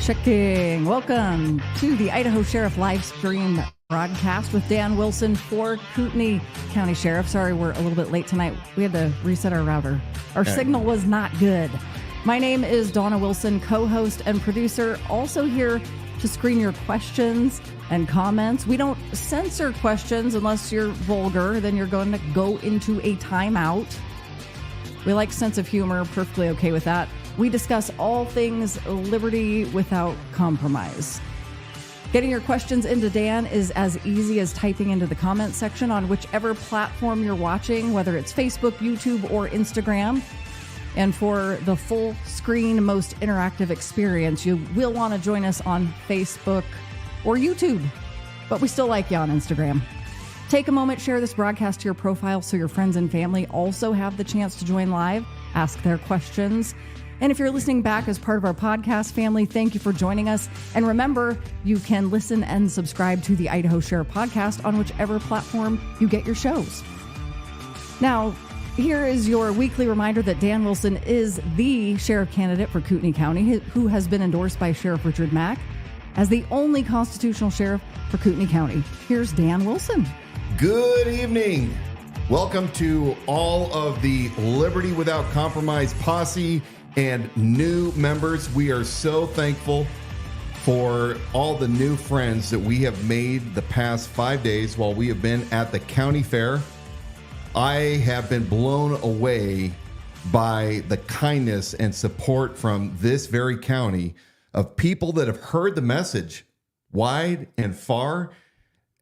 Checking. Welcome to the Idaho Sheriff live stream broadcast with Dan Wilson for Kootenai County Sheriff. Sorry, we're a little bit late tonight. We had to reset our router. Our signal was not good. My name is Donna Wilson, co-host and producer, also here to screen your questions and comments. We don't censor questions unless you're vulgar, then you're going to go into a timeout. We like sense of humor, perfectly okay with that. We discuss all things liberty without compromise. Getting your questions into Dan is as easy as typing into the comment section on whichever platform you're watching, whether it's Facebook, YouTube, or Instagram. And for the full screen, most interactive experience, you will want to join us on Facebook or YouTube, but we still like you on Instagram. Take a moment, share this broadcast to your profile so your friends and family also have the chance to join live, ask their questions. And if you're listening back as part of our podcast family, thank you for joining us. And remember, you can listen and subscribe to the Idaho Sheriff podcast on whichever platform you get your shows. Now, here is your weekly reminder that Dan Wilson is the sheriff candidate for Kootenai County, who has been endorsed by Sheriff Richard Mack as the only constitutional sheriff for Kootenai County. Here's Dan Wilson. Good evening. Welcome to all of the Liberty Without Compromise posse and new members. We are so thankful for all the new friends that we have made the past 5 days while we have been at the county fair. I have been blown away by the kindness and support from this very county of people that have heard the message wide and far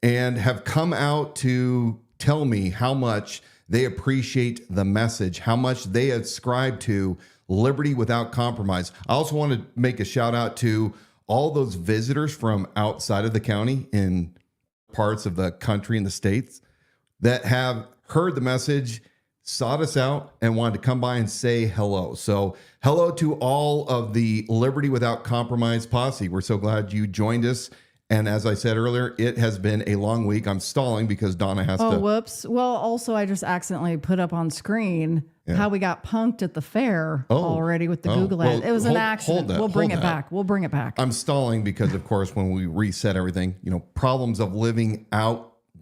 and have come out to tell me how much they appreciate the message, how much they ascribe to liberty without compromise. I also want to make a shout out to all those visitors from outside of the county in parts of the country and the states that have heard the message, sought us out, and wanted to come by and say hello. So hello to all of the Liberty Without Compromise posse. We're so glad you joined us. And as I said earlier, it has been a long week. I'm stalling because Donna has to. Oh, whoops. Well, also, I just accidentally put up on screen how we got punked at the fair already with the Google ad. It was an accident. We'll bring it back. We'll bring it back. I'm stalling because, of course, when we reset everything, problems of living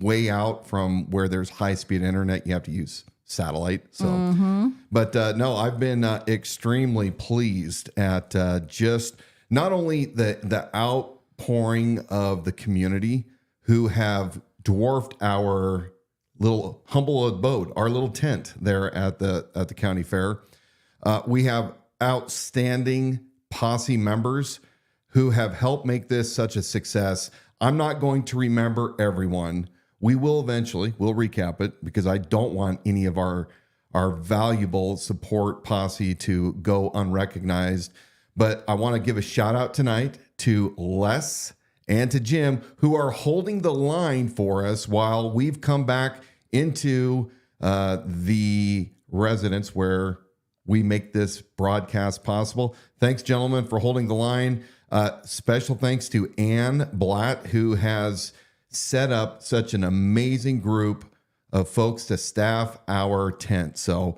way out from where there's high-speed internet, you have to use satellite. So, But no, I've been extremely pleased at just not only the outpouring of the community who have dwarfed our little humble abode, our little tent there at the county fair. We have outstanding posse members who have helped make this such a success. I'm not going to remember everyone. We will eventually. We'll recap it because I don't want any of our valuable support posse to go unrecognized. But I want to give a shout out tonight to Les and to Jim, who are holding the line for us while we've come back into the residence where we make this broadcast possible. Thanks, gentlemen, for holding the line. Special thanks to Ann Blatt, who has set up such an amazing group of folks to staff our tent. So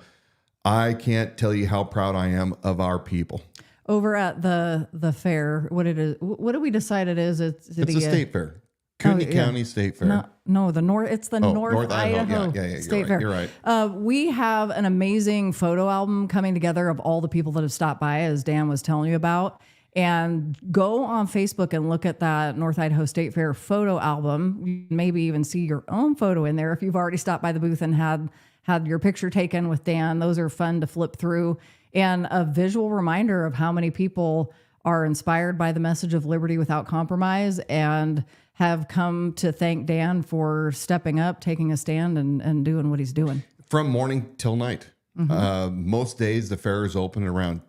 I can't tell you how proud I am of our people. Over at the fair, what do we decide it is? It's a state fair. Kootenai County State Fair. No, the North. It's the North Idaho State Fair. You're right. We have an amazing photo album coming together of all the people that have stopped by, as Dan was telling you about. And go on Facebook and look at that North Idaho State Fair photo album. You can maybe even see your own photo in there if you've already stopped by the booth and had your picture taken with Dan. Those are fun to flip through. And a visual reminder of how many people are inspired by the message of liberty without compromise and have come to thank Dan for stepping up, taking a stand, and doing what he's doing. From morning till night. Most days the fair is open around,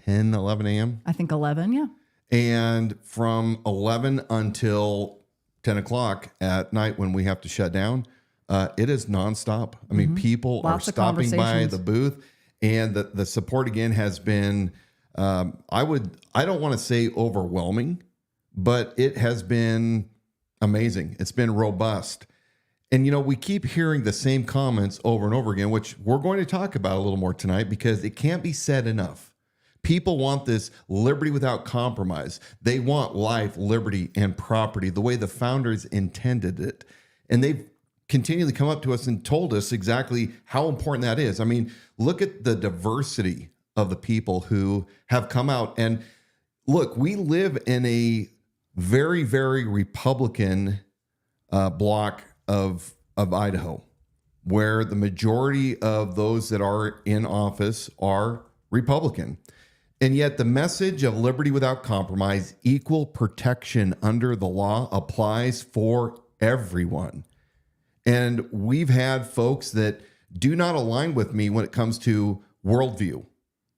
10, 11 a.m.? I think 11, yeah. And from 11 until 10 o'clock at night when we have to shut down, it is nonstop. I mean, people are stopping by the booth. And the support, again, has been, I don't want to say overwhelming, but it has been amazing. It's been robust. And, we keep hearing the same comments over and over again, which we're going to talk about a little more tonight because it can't be said enough. People want this liberty without compromise. They want life, liberty, and property the way the founders intended it. And they've continually come up to us and told us exactly how important that is. I mean, look at the diversity of the people who have come out. And look, we live in a very, very Republican block of Idaho, where the majority of those that are in office are Republican. And yet the message of liberty without compromise, equal protection under the law applies for everyone. And we've had folks that do not align with me when it comes to worldview.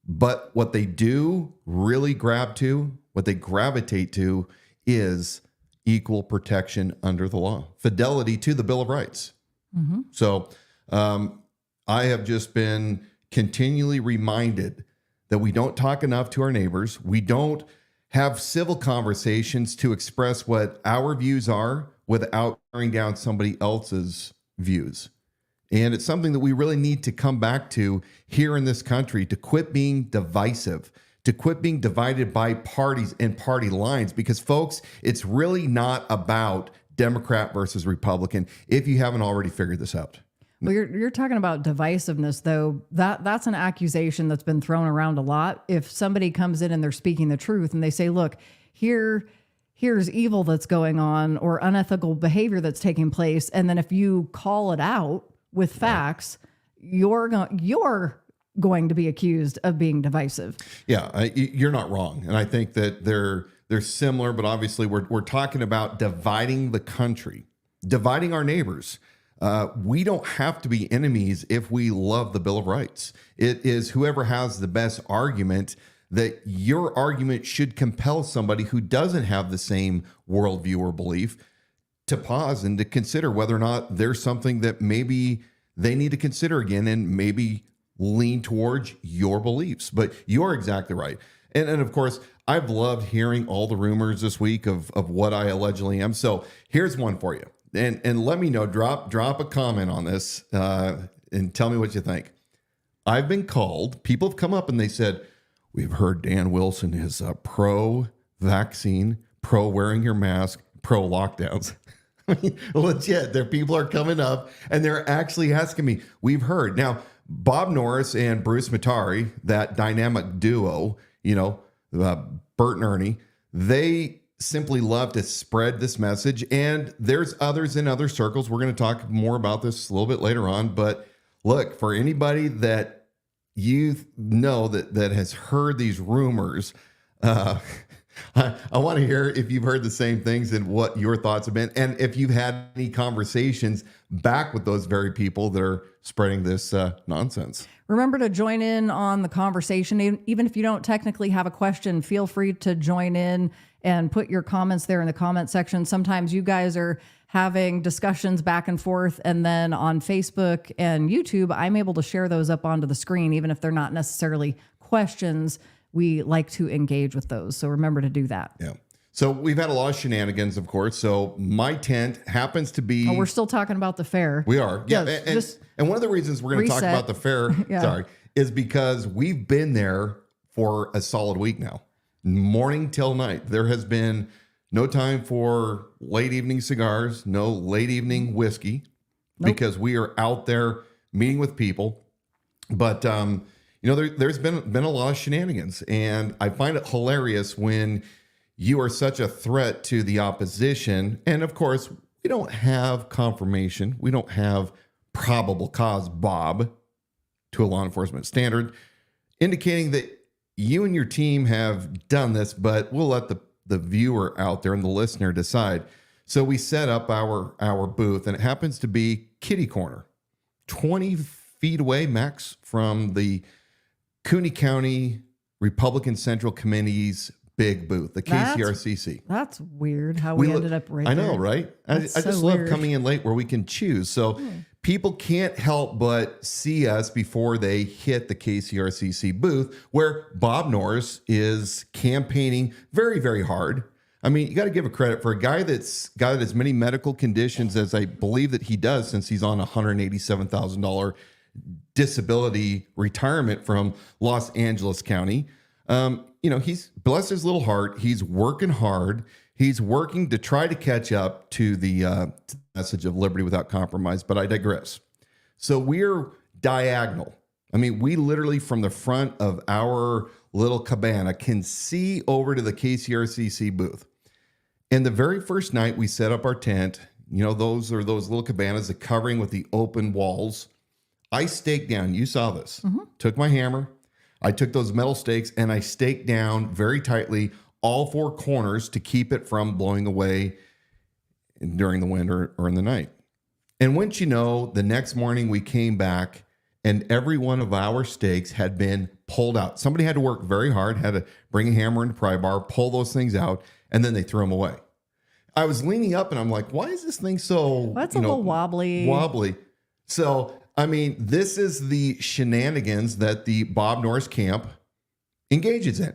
But what they do really what they gravitate to is equal protection under the law, fidelity to the Bill of Rights. Mm-hmm. So I have just been continually reminded that we don't talk enough to our neighbors. We don't have civil conversations to express what our views are without tearing down somebody else's views. And it's something that we really need to come back to here in this country, to quit being divisive, to quit being divided by parties and party lines. Because folks, it's really not about Democrat versus Republican, if you haven't already figured this out. Well, you're talking about divisiveness, though. That's an accusation that's been thrown around a lot. If somebody comes in and they're speaking the truth and they say, look, here's evil that's going on or unethical behavior that's taking place, and then if you call it out with facts, you're going to be accused of being divisive. Yeah, you're not wrong. And I think that they're similar, but obviously we're talking about dividing the country, dividing our neighbors. We don't have to be enemies if we love the Bill of Rights. It is whoever has the best argument, that your argument should compel somebody who doesn't have the same worldview or belief to pause and to consider whether or not there's something that maybe they need to consider again and maybe lean towards your beliefs. But you're exactly right. And of course, I've loved hearing all the rumors this week of what I allegedly am. So here's one for you. And let me know, drop a comment on this and tell me what you think. I've been called, people have come up and they said, we've heard Dan Wilson is pro-vaccine, pro-wearing your mask, pro-lockdowns. I mean, legit, people are coming up and they're actually asking me, we've heard. Now, Bob Norris and Bruce Matari, that dynamic duo, Bert and Ernie, they simply love to spread this message. And there's others in other circles. We're going to talk more about this a little bit later on. But look, for anybody that you know that has heard these rumors, I want to hear if you've heard the same things and what your thoughts have been. And if you've had any conversations back with those very people that are spreading this nonsense. Remember to join in on the conversation. Even if you don't technically have a question, feel free to join in and put your comments there in the comment section. Sometimes you guys are having discussions back and forth, and then on Facebook and YouTube, I'm able to share those up onto the screen, even if they're not necessarily questions. We like to engage with those. So remember to do that. Yeah. So we've had a lot of shenanigans, of course. So my tent happens to be... Oh, we're still talking about the fair. We are. Yeah. And one of the reasons we're going to talk about the fair, is because we've been there for a solid week now. Morning till night. There has been no time for late evening cigars, no late evening whiskey, because we are out there meeting with people. But, there's been a lot of shenanigans, and I find it hilarious when you are such a threat to the opposition. And of course, we don't have confirmation. We don't have probable cause, Bob, to a law enforcement standard, indicating that you and your team have done this, but we'll let the viewer out there and the listener decide. So we set up our booth, and it happens to be kitty corner, 20 feet away max from the Cooney County Republican Central Committee's big booth, the KCRCC. That's weird how we ended up right there. I know, there. right? I just love coming in late where we can choose. So people can't help but see us before they hit the KCRCC booth, where Bob Norris is campaigning very, very hard. I mean, you got to give a credit for a guy that's got as many medical conditions as I believe that he does, since he's on $187,000 disability retirement from Los Angeles County. He's bless his little heart. He's working hard. He's working to try to catch up to the message of liberty without compromise. But I digress. So we're diagonal. I mean, we literally from the front of our little cabana can see over to the KCRCC booth. And the very first night we set up our tent, those are those little cabanas, the covering with the open walls. I staked down, you saw this, took my hammer, I took those metal stakes and I staked down very tightly all four corners to keep it from blowing away during the wind or in the night. And wouldn't you know, the next morning we came back and every one of our stakes had been pulled out. Somebody had to work very hard, had to bring a hammer and pry bar, pull those things out, and then they threw them away. I was leaning up and I'm like, why is this thing so That's a little wobbly. Wobbly. So, I mean, this is the shenanigans that the Bob Norris camp engages in.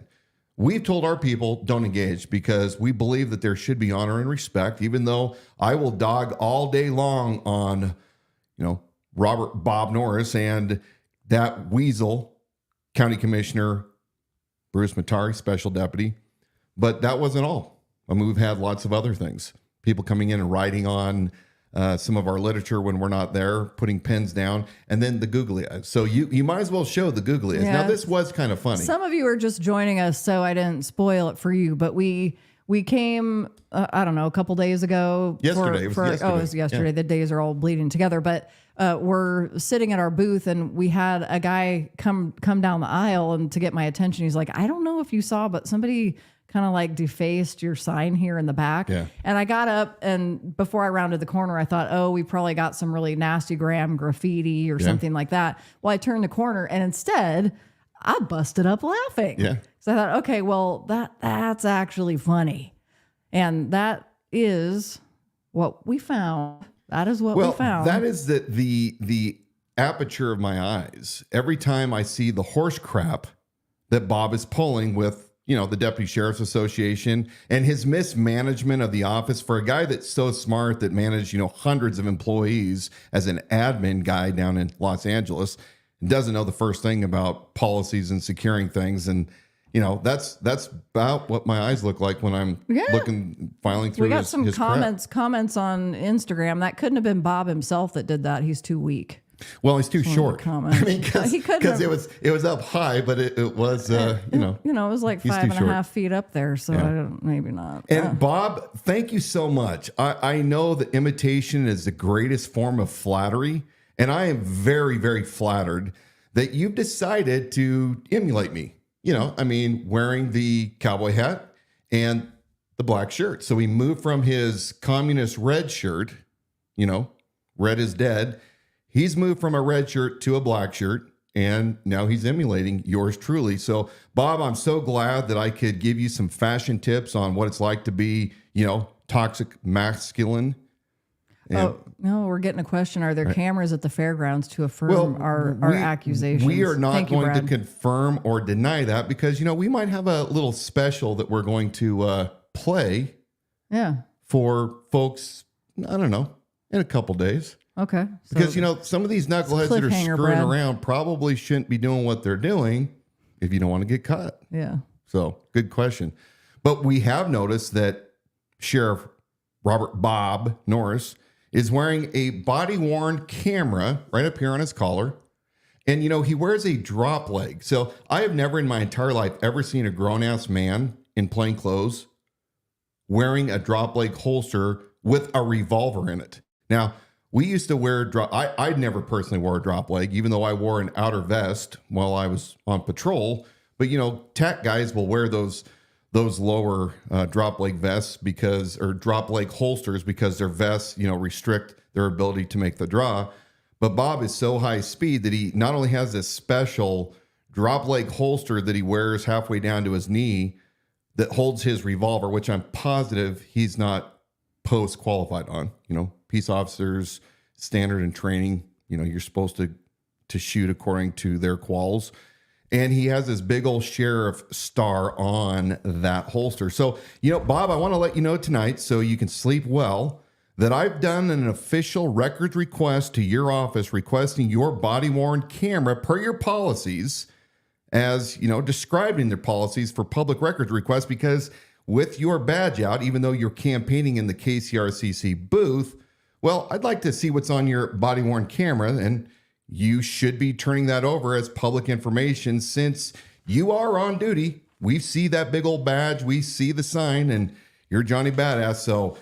We've told our people don't engage because we believe that there should be honor and respect, even though I will dog all day long on, Robert Bob Norris and that weasel, County Commissioner Bruce Matari, Special Deputy. But that wasn't all. I mean, we've had lots of other things. People coming in and writing on some of our literature when we're not there, putting pens down, and then the googly eyes. So you might as well show the googly eyes. Yeah. Now, this was kind of funny. Some of you are just joining us, so I didn't spoil it for you, but we came, I don't know, a couple days ago. Yesterday. It was yesterday. Yeah. The days are all bleeding together, but we're sitting at our booth and we had a guy come down the aisle and to get my attention. He's like, I don't know if you saw, but somebody kind of like defaced your sign here in the back. Yeah. And I got up and before I rounded the corner, I thought, we probably got some really nasty graffiti or something like that. Well, I turned the corner and instead I busted up laughing. Yeah. So I thought, okay, well, that's actually funny. And that is what we found. That is what we found. That is the aperture of my eyes. Every time I see the horse crap that Bob is pulling with, the Deputy Sheriff's Association and his mismanagement of the office for a guy that's so smart that managed, hundreds of employees as an admin guy down in Los Angeles and doesn't know the first thing about policies and securing things. And, that's about what my eyes look like when I'm filing through we got his some his comments on Instagram. That couldn't have been Bob himself that did that. He's too weak. Well, he's too short. I mean, because it was up high, but it was it was like 5.5 feet up there, so maybe not. And Bob, thank you so much. I know that imitation is the greatest form of flattery, and I am very, very flattered that you've decided to emulate me. Wearing the cowboy hat and the black shirt. So we moved from his communist red shirt, red is dead. He's moved from a red shirt to a black shirt, and now he's emulating yours truly. So, Bob, I'm so glad that I could give you some fashion tips on what it's like to be, toxic masculine. And, no, we're getting a question. Are there cameras at the fairgrounds to affirm our accusations? We are not Thank you, going to Brad. confirm or deny that because, we might have a little special that we're going to play for folks, I don't know, in a couple days. Okay. Because, some of these knuckleheads that are screwing Brad. around probably shouldn't be doing what they're doing if you don't want to get caught. Yeah. So, good question. But we have noticed that Sheriff Robert Bob Norris is wearing a body-worn camera right up here on his collar. And, he wears a drop leg. So, I have never in my entire life ever seen a grown-ass man in plain clothes wearing a drop leg holster with a revolver in it. Now, we used to wear I never personally wore a drop leg, even though I wore an outer vest while I was on patrol. But TAC guys will wear those lower drop leg vests or drop leg holsters because their vests restrict their ability to make the draw. But Bob is so high speed that he not only has this special drop leg holster that he wears halfway down to his knee that holds his revolver, which I'm positive he's not post qualified on. Peace officers standard and training, you're supposed to shoot according to their quals. And he has this big old sheriff star on that holster. So, Bob, I want to let you know tonight so you can sleep well that I've done an official records request to your office requesting your body-worn camera per your policies. as, described in their policies for public records requests, because with your badge out, even though you're campaigning in the KCRCC booth, well, I'd like to see what's on your body-worn camera, and you should be turning that over as public information since you are on duty. We see that big old badge, we see the sign, and you're Johnny Badass. So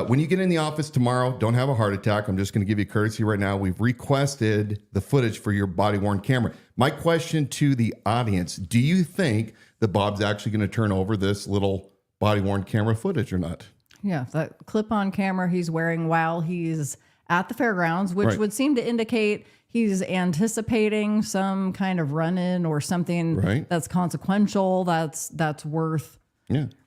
when you get in the office tomorrow, don't have a heart attack. I'm just going to give you courtesy right now. We've requested the footage for your body-worn camera. My question to the audience, do you think that Bob's actually going to turn over this little body-worn camera footage or not? Yeah, that clip-on camera he's wearing while he's at the fairgrounds, which would seem to indicate he's anticipating some kind of run-in or something that's consequential, that's worth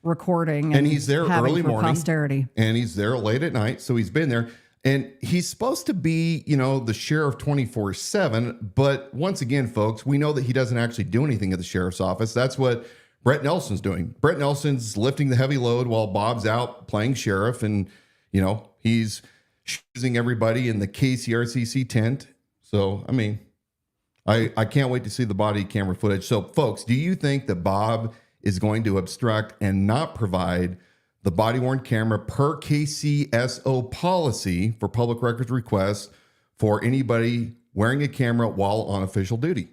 recording. And he's there early morning. Posterity. And he's there late at night, so he's been there. And he's supposed to be, the sheriff 24/7. But once again, folks, we know that he doesn't actually do anything at the sheriff's office. That's what Brett Nelson's doing. Brett Nelson's lifting the heavy load while Bob's out playing sheriff. And, he's choosing everybody in the KCRCC tent. So, I can't wait to see the body camera footage. So, folks, do you think that Bob is going to obstruct and not provide the body-worn camera per KCSO policy for public records requests for anybody wearing a camera while on official duty?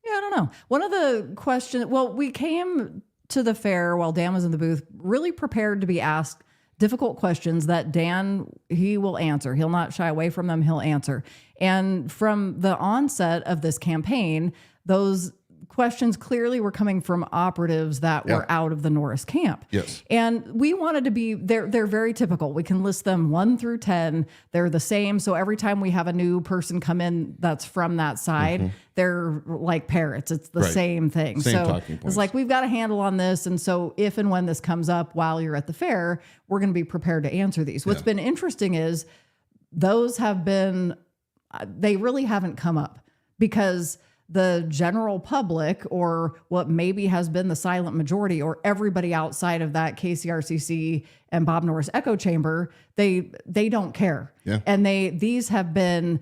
Yeah, I don't know. One of the questions, we came to the fair while Dan was in the booth, really prepared to be asked difficult questions that Dan, he will answer. He'll not shy away from them. He'll answer. And from the onset of this campaign, those questions clearly were coming from operatives that were out of the Norris camp. Yes. And we wanted to be, they're very typical. We can list them 1 through 10. They're the same. So every time we have a new person come in that's from that side, they're like parrots. It's the same thing. Same so talking points. it's like, we've got a handle on this. And so if and when this comes up while you're at the fair, we're going to be prepared to answer these. What's been interesting is those have been, they really haven't come up because the general public, or what maybe has been the silent majority, or everybody outside of that KCRCC and Bob Norris echo chamber, they don't care. Yeah. And these have been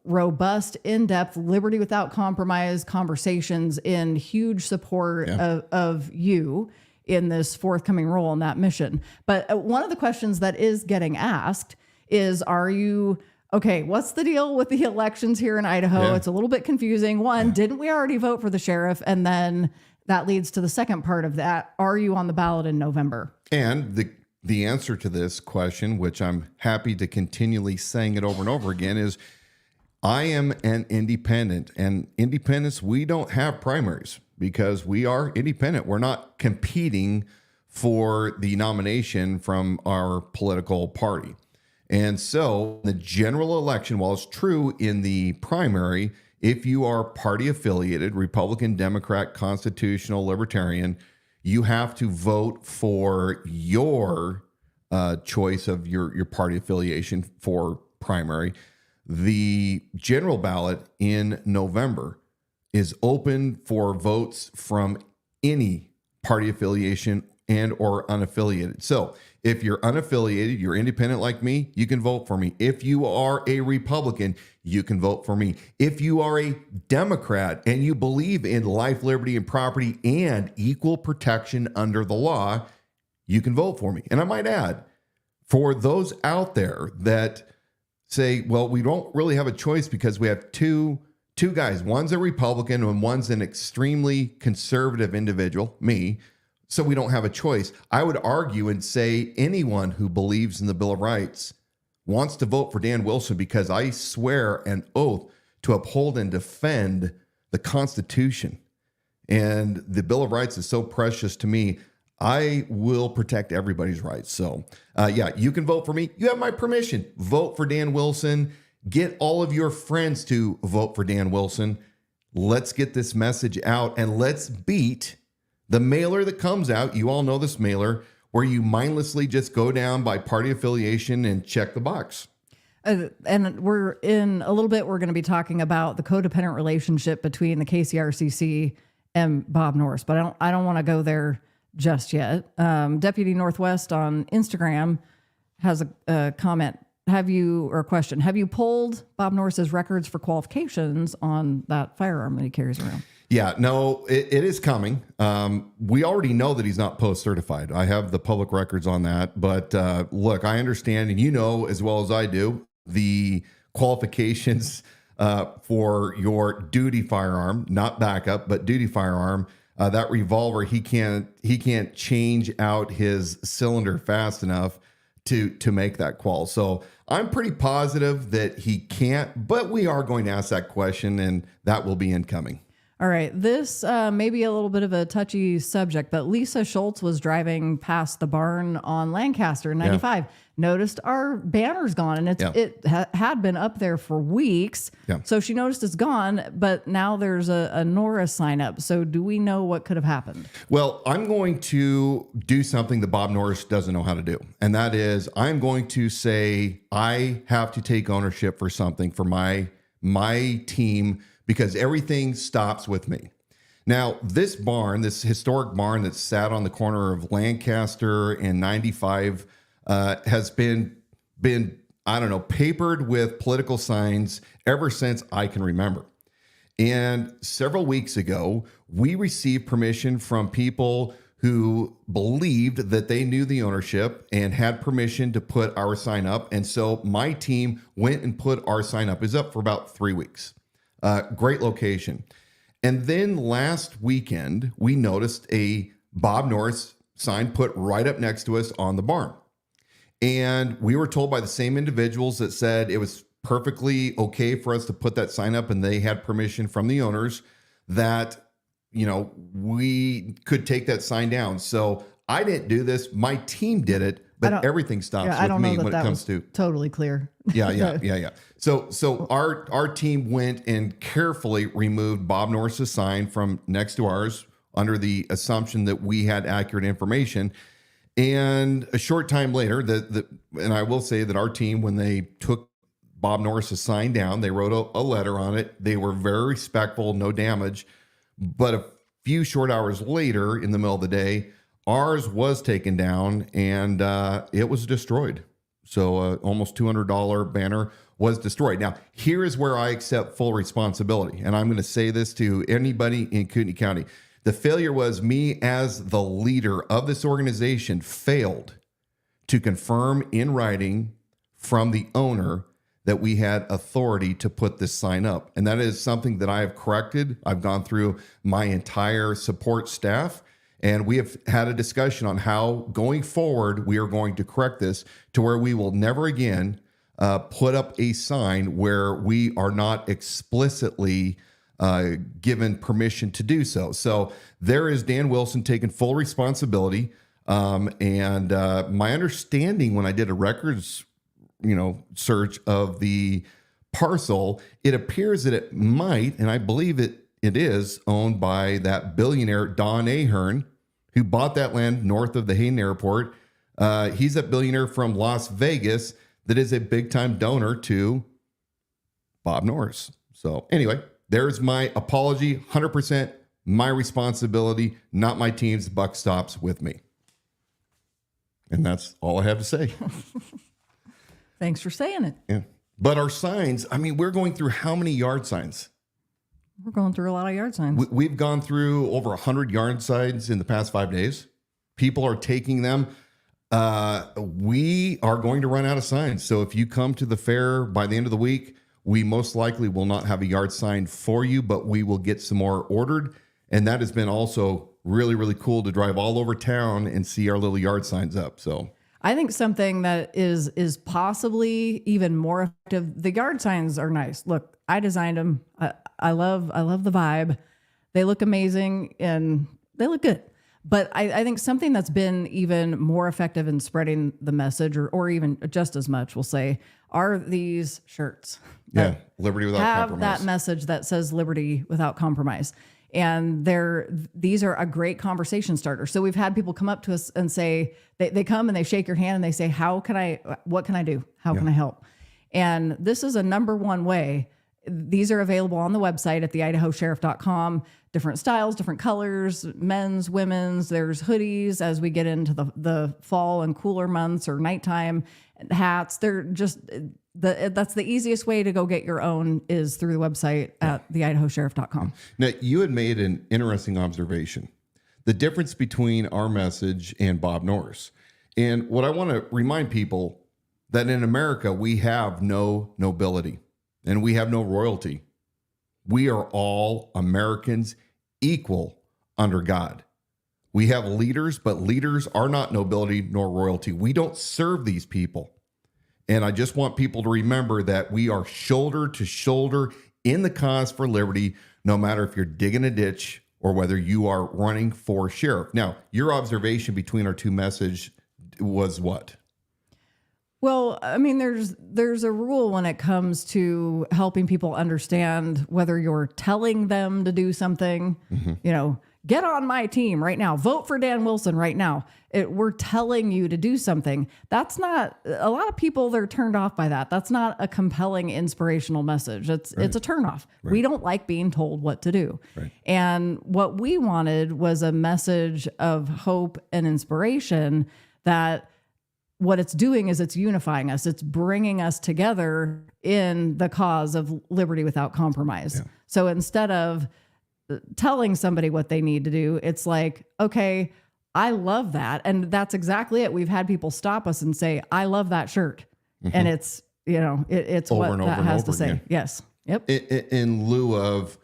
robust, in-depth, liberty without compromise conversations in huge support of you in this forthcoming role in that mission. But one of the questions that is getting asked is, okay, what's the deal with the elections here in Idaho? Yeah. It's a little bit confusing. One, didn't we already vote for the sheriff? And then that leads to the second part of that. Are you on the ballot in November? And the answer to this question, which I'm happy to continually saying it over and over again, is I am an independent. And independents, we don't have primaries because we are independent. We're not competing for the nomination from our political party. And so the general election, while it's true in the primary, if you are party affiliated, Republican, Democrat, Constitutional, Libertarian, you have to vote for your choice of your party affiliation for primary. The general ballot in November is open for votes from any party affiliation and or unaffiliated. So if you're unaffiliated, you're independent like me, you can vote for me. If you are a Republican, you can vote for me. If you are a Democrat and you believe in life, liberty, and property and equal protection under the law, you can vote for me. And I might add, for those out there that say, well, we don't really have a choice because we have two guys. One's a Republican and one's an extremely conservative individual, me. So we don't have a choice. I would argue and say anyone who believes in the Bill of Rights wants to vote for Dan Wilson because I swear an oath to uphold and defend the Constitution. And the Bill of Rights is so precious to me. I will protect everybody's rights. So, you can vote for me. You have my permission. Vote for Dan Wilson. Get all of your friends to vote for Dan Wilson. Let's get this message out and let's beat the mailer that comes out. You all know this mailer where you mindlessly just go down by party affiliation and check the box. And we're in a little bit, we're going to be talking about the codependent relationship between the KCRCC and Bob Norris, but I don't want to go there just yet. Deputy Northwest on Instagram has a comment. Have you pulled Bob Norris's records for qualifications on that firearm that he carries around? Yeah, no, it is coming. We already know that he's not post certified. I have the public records on that. But look, I understand, and you know as well as I do, the qualifications for your duty firearm, not backup, but duty firearm. That revolver, he can't change out his cylinder fast enough to make that qual. So I'm pretty positive that he can't, but we are going to ask that question, and that will be incoming. All right. This may be a little bit of a touchy subject, but Lisa Schultz was driving past the barn on Lancaster in 95. Noticed our banner's gone, and it had been up there for weeks. Yeah. So she noticed it's gone, but now there's a Norris sign up. So do we know what could have happened? Well, I'm going to do something that Bob Norris doesn't know how to do. And that is I'm going to say I have to take ownership for something for my team, because everything stops with me. Now, this barn, this historic barn that sat on the corner of Lancaster and 95 has been, I don't know, papered with political signs ever since I can remember. And several weeks ago, we received permission from people who believed that they knew the ownership and had permission to put our sign up. And so my team went and put our sign up. It's up for about 3 weeks. Great location. And then last weekend, we noticed a Bob Norris sign put right up next to us on the barn. And we were told by the same individuals that said it was perfectly okay for us to put that sign up, and they had permission from the owners that, you know, we could take that sign down. So I didn't do this. My team did it, but everything stops with me when it comes to totally clear. Yeah. So our team went and carefully removed Bob Norris's sign from next to ours under the assumption that we had accurate information. And a short time later, and I will say that our team, when they took Bob Norris's sign down, they wrote a letter on it. They were very respectful, no damage. But a few short hours later, in the middle of the day, ours was taken down and it was destroyed. So almost $200 banner was destroyed. Now, here is where I accept full responsibility. And I'm going to say this to anybody in Kootenai County. The failure was me as the leader of this organization failed to confirm in writing from the owner that we had authority to put this sign up. And that is something that I have corrected. I've gone through my entire support staff, and we have had a discussion on how going forward we are going to correct this to where we will never again put up a sign where we are not explicitly given permission to do so. So there is Dan Wilson taking full responsibility. And my understanding when I did a records search of the parcel, it appears that it might, and I believe it is owned by that billionaire Don Ahern, who bought that land north of the Hayden Airport. He's a billionaire from Las Vegas that is a big-time donor to Bob Norris. So anyway, there's my apology. 100% my responsibility, not my team's. The buck stops with me. And that's all I have to say. Thanks for saying it. Yeah. But our signs, I mean, we're going through how many yard signs? We're going through a lot of yard signs. We've gone through over 100 yard signs in the past 5 days. People are taking them. We are going to run out of signs. So if you come to the fair by the end of the week, we most likely will not have a yard sign for you, but we will get some more ordered. And that has been also really, really cool to drive all over town and see our little yard signs up. So I think something that is possibly even more effective. The yard signs are nice. Look, I designed them. I love the vibe. They look amazing and they look good. But I think something that's been even more effective in spreading the message, or even just as much, we'll say, are these shirts. Yeah, liberty without compromise. Have that message that says liberty without compromise. And these are a great conversation starter. So we've had people come up to us and say, they come and they shake your hand and they say, what can I do? How can I help? And this is a number one way. These are available on the website at theidahosheriff.com. Different styles, different colors, men's, women's. There's hoodies as we get into the fall and cooler months or nighttime. Hats. They're just that's the easiest way to go get your own is through the website at theidahosheriff.com. Now, you had made an interesting observation, the difference between our message and Bob Norris. And what I want to remind people that in America, we have no nobility and we have no royalty. We are all Americans equal under God. We have leaders, but leaders are not nobility nor royalty. We don't serve these people. And I just want people to remember that we are shoulder to shoulder in the cause for liberty, no matter if you're digging a ditch or whether you are running for sheriff. Now, your observation between our two messages was what? Well, I mean, there's a rule when it comes to helping people understand whether you're telling them to do something, get on my team right now, vote for Dan Wilson right now. We're telling you to do something. That's not, a lot of people, they're turned off by that. That's not a compelling, inspirational message. It's a turnoff. Right. We don't like being told what to do. Right. And what we wanted was a message of hope and inspiration that what it's doing is it's unifying us. It's bringing us together in the cause of liberty without compromise. Yeah. So instead of telling somebody what they need to do, it's like, okay, I love that. And that's exactly it. We've had people stop us and say, I love that shirt. Mm-hmm. And it's, it's over what that has to say. Again. Yes. Yep. In lieu of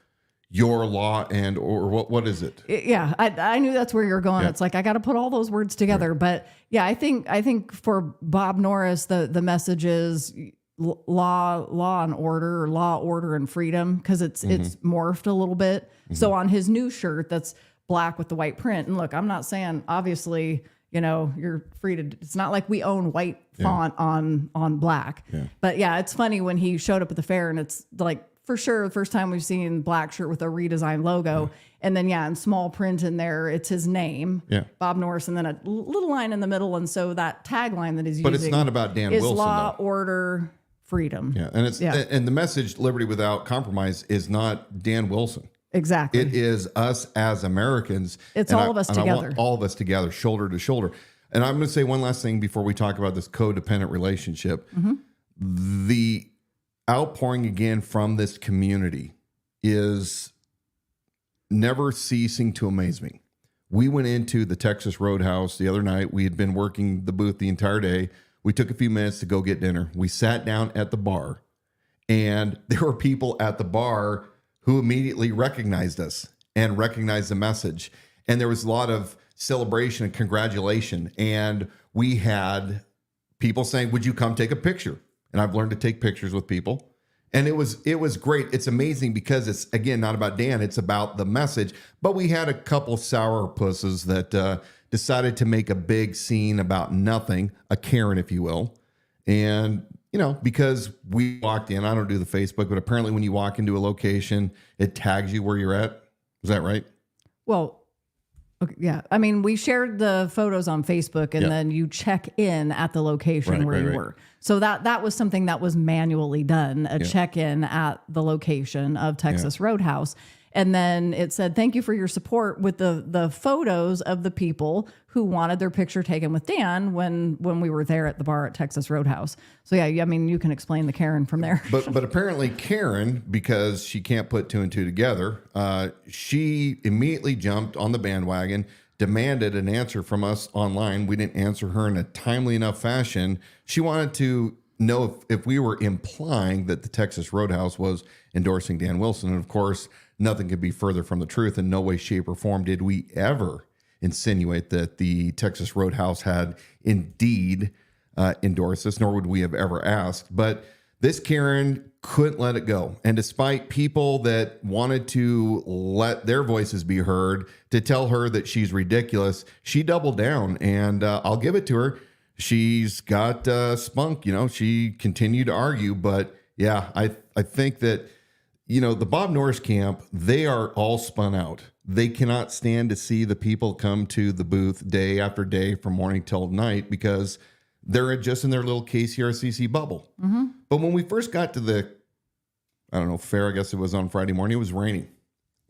your law or what is it? Yeah. I knew that's where you're going. Yeah. It's like, I got to put all those words together, right. But yeah, I think for Bob Norris, the message is law and order, or law, order, and freedom. Cause it's morphed a little bit. Mm-hmm. So on his new shirt, that's black with the white print. And look, I'm not saying obviously, you're free to, it's not like we own white font on black, but yeah, it's funny when he showed up at the fair and it's like, for sure, the first time we've seen black shirt with a redesigned logo. And then, in small print in there, it's his name, Bob Norris, and then a little line in the middle. And so that tagline that he's using. But it's not about Dan Wilson, law, though. Order, freedom. Yeah. And and the message, liberty without compromise, is not Dan Wilson. Exactly. It is us as Americans. It's all of us together. I want all of us together, shoulder to shoulder. And I'm going to say one last thing before we talk about this codependent relationship. Mm-hmm. The outpouring again from this community is never ceasing to amaze me. We went into the Texas Roadhouse the other night. We had been working the booth the entire day. We took a few minutes to go get dinner. We sat down at the bar, and there were people at the bar who immediately recognized us and recognized the message. And there was a lot of celebration and congratulation. And we had people saying, would you come take a picture? And I've learned to take pictures with people. And it was great. It's amazing because it's, again, not about Dan. It's about the message. But we had a couple sourpusses that decided to make a big scene about nothing, a Karen, if you will. And, because we walked in, I don't do the Facebook, but apparently when you walk into a location, it tags you where you're at. Is that right? Well, okay, yeah. I mean, we shared the photos on Facebook, and then you check in at the location where you were. So that was something that was manually done, a check-in at the location of Texas Roadhouse. And then it said, thank you for your support, with the photos of the people who wanted their picture taken with Dan when we were there at the bar at Texas Roadhouse. So yeah, I mean, you can explain the Karen from there. But apparently Karen, because she can't put two and two together, she immediately jumped on the bandwagon, demanded an answer from us online. We didn't answer her in a timely enough fashion. She wanted to know if we were implying that the Texas Roadhouse was endorsing Dan Wilson. And of course, nothing could be further from the truth. In no way, shape, or form did we ever insinuate that the Texas Roadhouse had indeed endorsed us, nor would we have ever asked. But this Karen couldn't let it go. And despite people that wanted to let their voices be heard to tell her that she's ridiculous, she doubled down. And I'll give it to her. She's got spunk, she continued to argue. But yeah, I think that, the Bob Norris camp, they are all spun out. They cannot stand to see the people come to the booth day after day from morning till night because they're just in their little KCRCC bubble. Mm-hmm. But when we first got to the, fair, I guess it was on Friday morning, it was raining.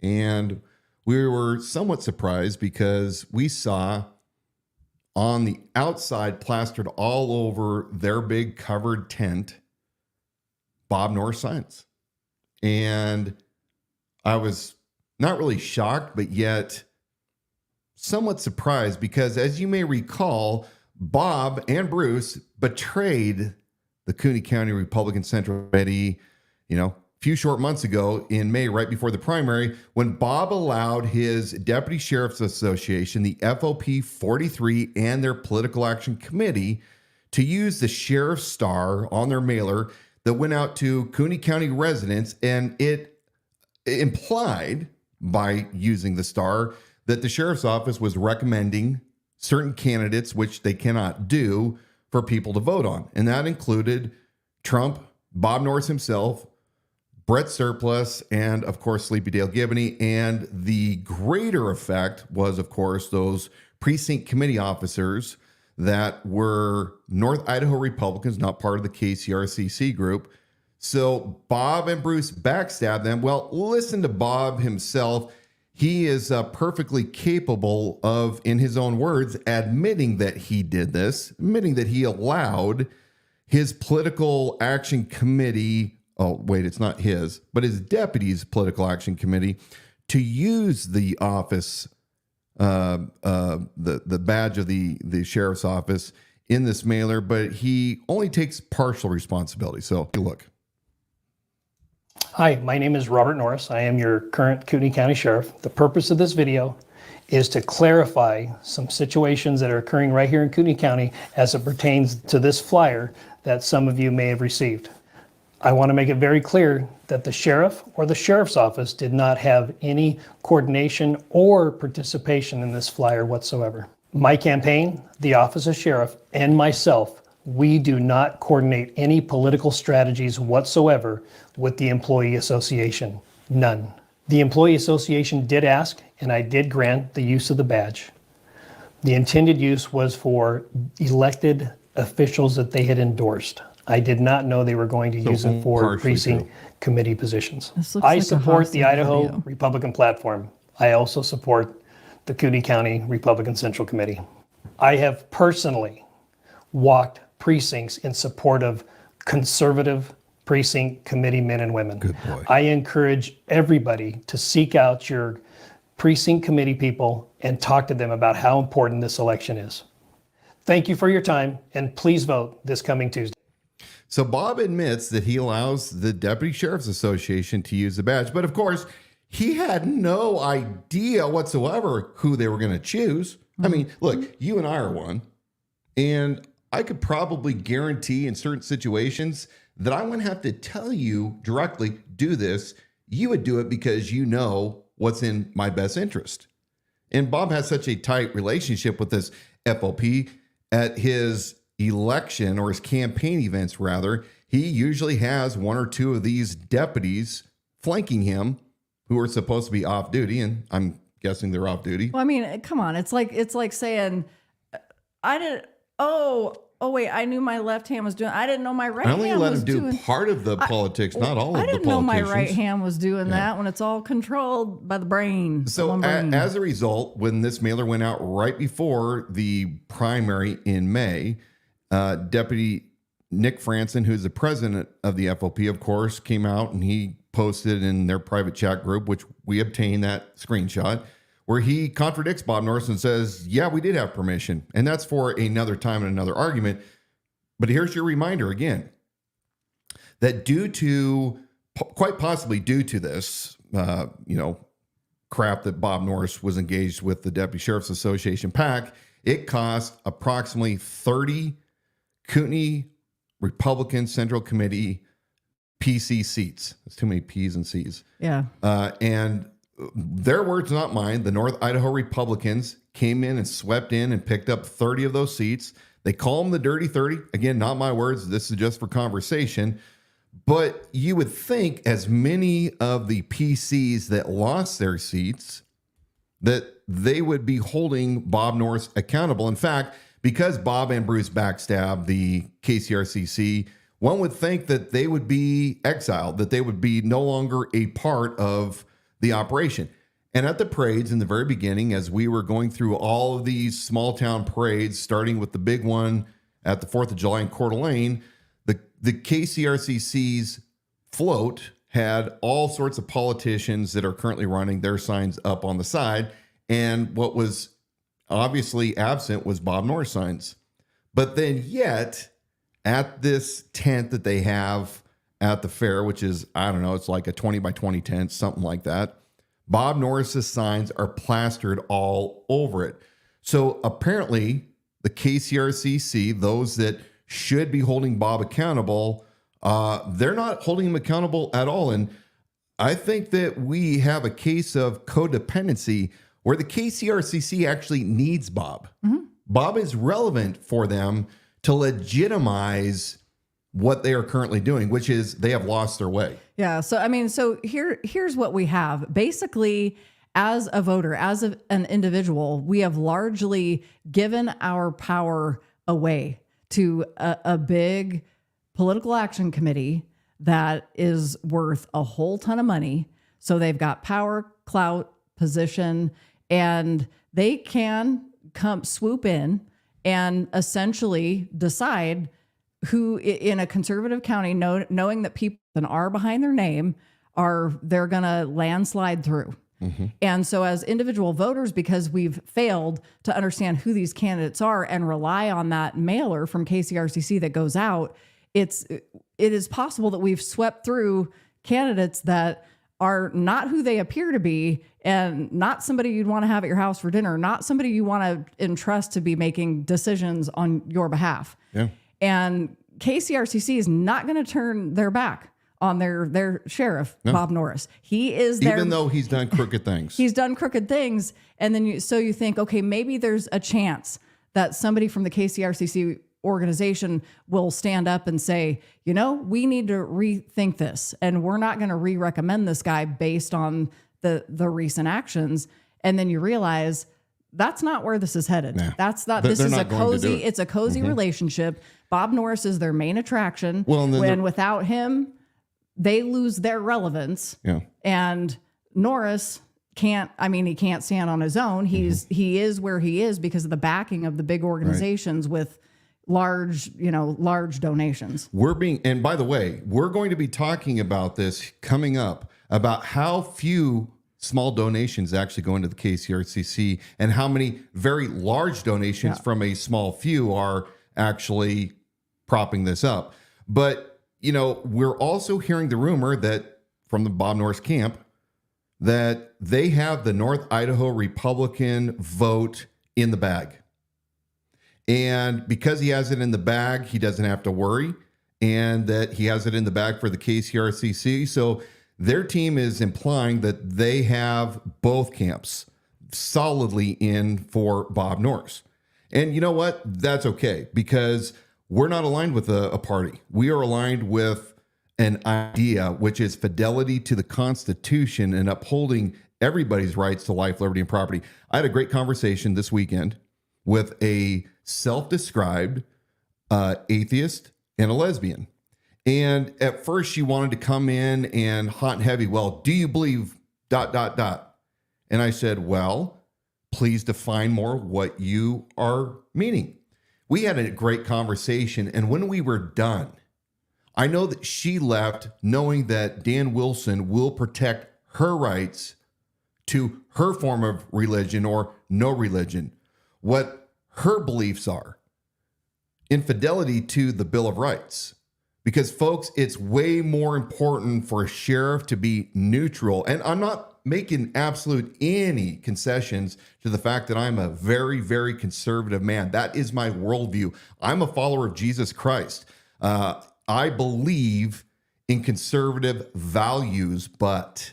And we were somewhat surprised because we saw on the outside, plastered all over their big covered tent, Bob Norris signs. And I was not really shocked, but yet somewhat surprised because, as you may recall, Bob and Bruce betrayed the Cooney County Republican Central Committee, a few short months ago in May, right before the primary, when Bob allowed his Deputy Sheriff's Association, the FOP 43, and their Political Action Committee to use the Sheriff's Star on their mailer that went out to Cooney County residents, and it implied by using the Star that the Sheriff's Office was recommending certain candidates, which they cannot do, for people to vote on. And that included Trump, Bob Norris himself, Brett Surplus, and of course, Sleepy Dale Giboney. And the greater effect was, of course, those precinct committee officers that were North Idaho Republicans, not part of the KCRCC group. So Bob and Bruce backstabbed them. Well, listen to Bob himself. He is perfectly capable of, in his own words, admitting that he did this, admitting that he allowed his Political Action Committee, it's not his, but his deputy's Political Action Committee, to use the office, the badge of the sheriff's office in this mailer, but he only takes partial responsibility. So look. Hi, my name is Robert Norris. I am your current Cooney County Sheriff. The purpose of this video is to clarify some situations that are occurring right here in Cooney County as it pertains to this flyer that some of you may have received. I want to make it very clear that the sheriff or the sheriff's office did not have any coordination or participation in this flyer whatsoever. My campaign, the Office of Sheriff, and myself, we do not coordinate any political strategies whatsoever with the Employee Association. None. The Employee Association did ask, and I did grant the use of the badge. The intended use was for elected officials that they had endorsed. I did not know they were going to use it for precinct committee positions. I support the Idaho Republican platform. I also support the Cooney County Republican Central Committee. I have personally walked precincts in support of conservative precinct committee men and women. Good boy. I encourage everybody to seek out your precinct committee people and talk to them about how important this election is. Thank you for your time, and please vote this coming Tuesday. So Bob admits that he allows the Deputy Sheriff's Association to use the badge, but of course, he had no idea whatsoever who they were going to choose. I mean, look, you and I are one, and I could probably guarantee in certain situations that I wouldn't have to tell you directly, do this. You would do it because you know what's in my best interest. And Bob has such a tight relationship with this FOP. At his election, or his campaign events rather, he usually has one or two of these deputies flanking him who are supposed to be off duty, and I'm guessing they're off duty. Well, I mean, come on. It's like saying, wait, I knew my left hand was doing, I didn't know my right hand was doing. I only let him do part of the politics, not all of the politicians. I didn't know my right hand was doing that when it's all controlled by the brain. So as a result, when this mailer went out right before the primary in May, Deputy Nick Franson, who's the president of the FOP, of course, came out and he posted in their private chat group, which we obtained that screenshot, where he contradicts Bob Norris and says, yeah, we did have permission. And that's for another time and another argument. But here's your reminder again, that quite possibly due to this, crap that Bob Norris was engaged with the Deputy Sheriff's Association PAC, it cost approximately 30 Kootenai Republican Central Committee PC seats. That's too many P's and C's. Yeah. And their words, not mine, the North Idaho Republicans came in and swept in and picked up 30 of those seats. They call them the Dirty 30. Again, not my words. This is just for conversation. But you would think as many of the PCs that lost their seats, that they would be holding Bob Norris accountable. In fact, because Bob and Bruce backstabbed the KCRCC, one would think that they would be exiled, that they would be no longer a part of the operation. And at the parades in the very beginning, as we were going through all of these small town parades, starting with the big one at the 4th of July in Coeur d'Alene, the KCRCC's float had all sorts of politicians that are currently running their signs up on the side. And what was obviously absent was Bob Norris signs. But then yet at this tent that they have at the fair, which is, I don't know, it's like a 20 by 20 tent, something like that. Bob Norris's signs are plastered all over it. So apparently the KCRCC, those that should be holding Bob accountable, they're not holding him accountable at all. And I think that we have a case of codependency where the KCRCC actually needs Bob. Mm-hmm. Bob is relevant for them to legitimize what they are currently doing, which is they have lost their way. Yeah. So, I mean, here's what we have. Basically, as a voter, as an individual, we have largely given our power away to a big political action committee that is worth a whole ton of money. So they've got power, clout, position, and they can come swoop in and essentially decide who in a conservative county, knowing that people are behind their name, they're going to landslide through. Mm-hmm. And so as individual voters, because we've failed to understand who these candidates are and rely on that mailer from KCRCC that goes out, it is possible that we've swept through candidates that are not who they appear to be, and not somebody you'd want to have at your house for dinner, not somebody you want to entrust to be making decisions on your behalf. Yeah. And KCRCC is not going to turn their back on their sheriff, Bob Norris. He is there. Even though he's done crooked things. He's done crooked things. And then you think, okay, maybe there's a chance that somebody from the KCRCC organization will stand up and say, we need to rethink this. And we're not going to re-recommend this guy based on the recent actions. And then you realize that's not where this is headed. Yeah. That's not, this is a cozy, it's a cozy relationship. Bob Norris is their main attraction. Well, and without him, they lose their relevance. Yeah. And Norris can't stand on his own. He is where he is because of the backing of the big organizations with large donations. And by the way, we're going to be talking about this coming up, about how few small donations actually go into the KCRCC and how many very large donations from a small few are actually propping this up. But, we're also hearing the rumor that from the Bob Norris camp that they have the North Idaho Republican vote in the bag. And because he has it in the bag, he doesn't have to worry, and that he has it in the bag for the KCRCC. So their team is implying that they have both camps solidly in for Bob Norris. And you know what? That's okay, because we're not aligned with a party. We are aligned with an idea, which is fidelity to the Constitution and upholding everybody's rights to life, liberty, and property. I had a great conversation this weekend with a self-described atheist and a lesbian. And at first she wanted to come in and hot and heavy, well, do you believe ... And I said, well, please define more what you are meaning. We had a great conversation. And when we were done, I know that she left knowing that Dan Wilson will protect her rights to her form of religion or no religion, what her beliefs are, infidelity to the Bill of Rights. Because, folks, it's way more important for a sheriff to be neutral. And I'm not making absolute any concessions to the fact that I'm a very, very conservative man. That is my worldview. I'm a follower of Jesus Christ. I believe in conservative values, but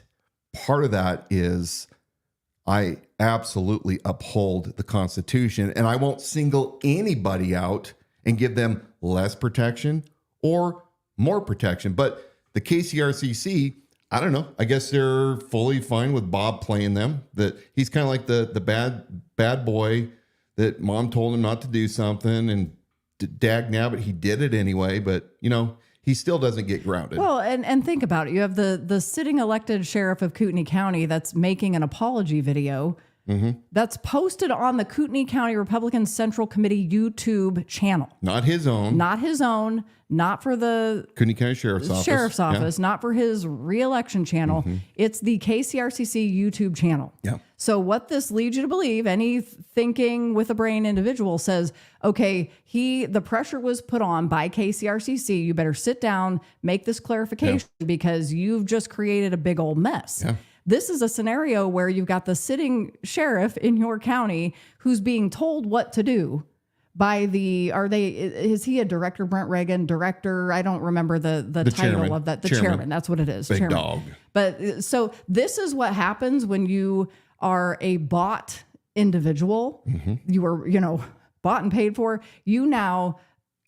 part of that is I absolutely uphold the Constitution, and I won't single anybody out and give them less protection or more protection. But the KCRCC, I don't know. I guess they're fully fine with Bob playing them. That he's kind of like the bad boy that mom told him not to do something, and dag nabbit, he did it anyway. But he still doesn't get grounded. Well, and think about it. You have the sitting elected sheriff of Kootenai County that's making an apology video that's posted on the Kootenai County Republican Central Committee YouTube channel. Not his own. Not his own, not for the Kootenai County Sheriff's Office. Not for his re-election channel. It's the KCRCC YouTube channel. Yeah. So what this leads you to believe, any thinking with a brain individual says, okay, the pressure was put on by KCRCC. You better sit down, make this clarification because you've just created a big old mess. Yeah. This is a scenario where you've got the sitting sheriff in your county who's being told what to do by is he a director, Brent Reagan, director? I don't remember the title chairman. of that. The chairman. That's what it is. Big chairman. dog. But so this is what happens when you are a bought individual. You were, bought and paid for. You now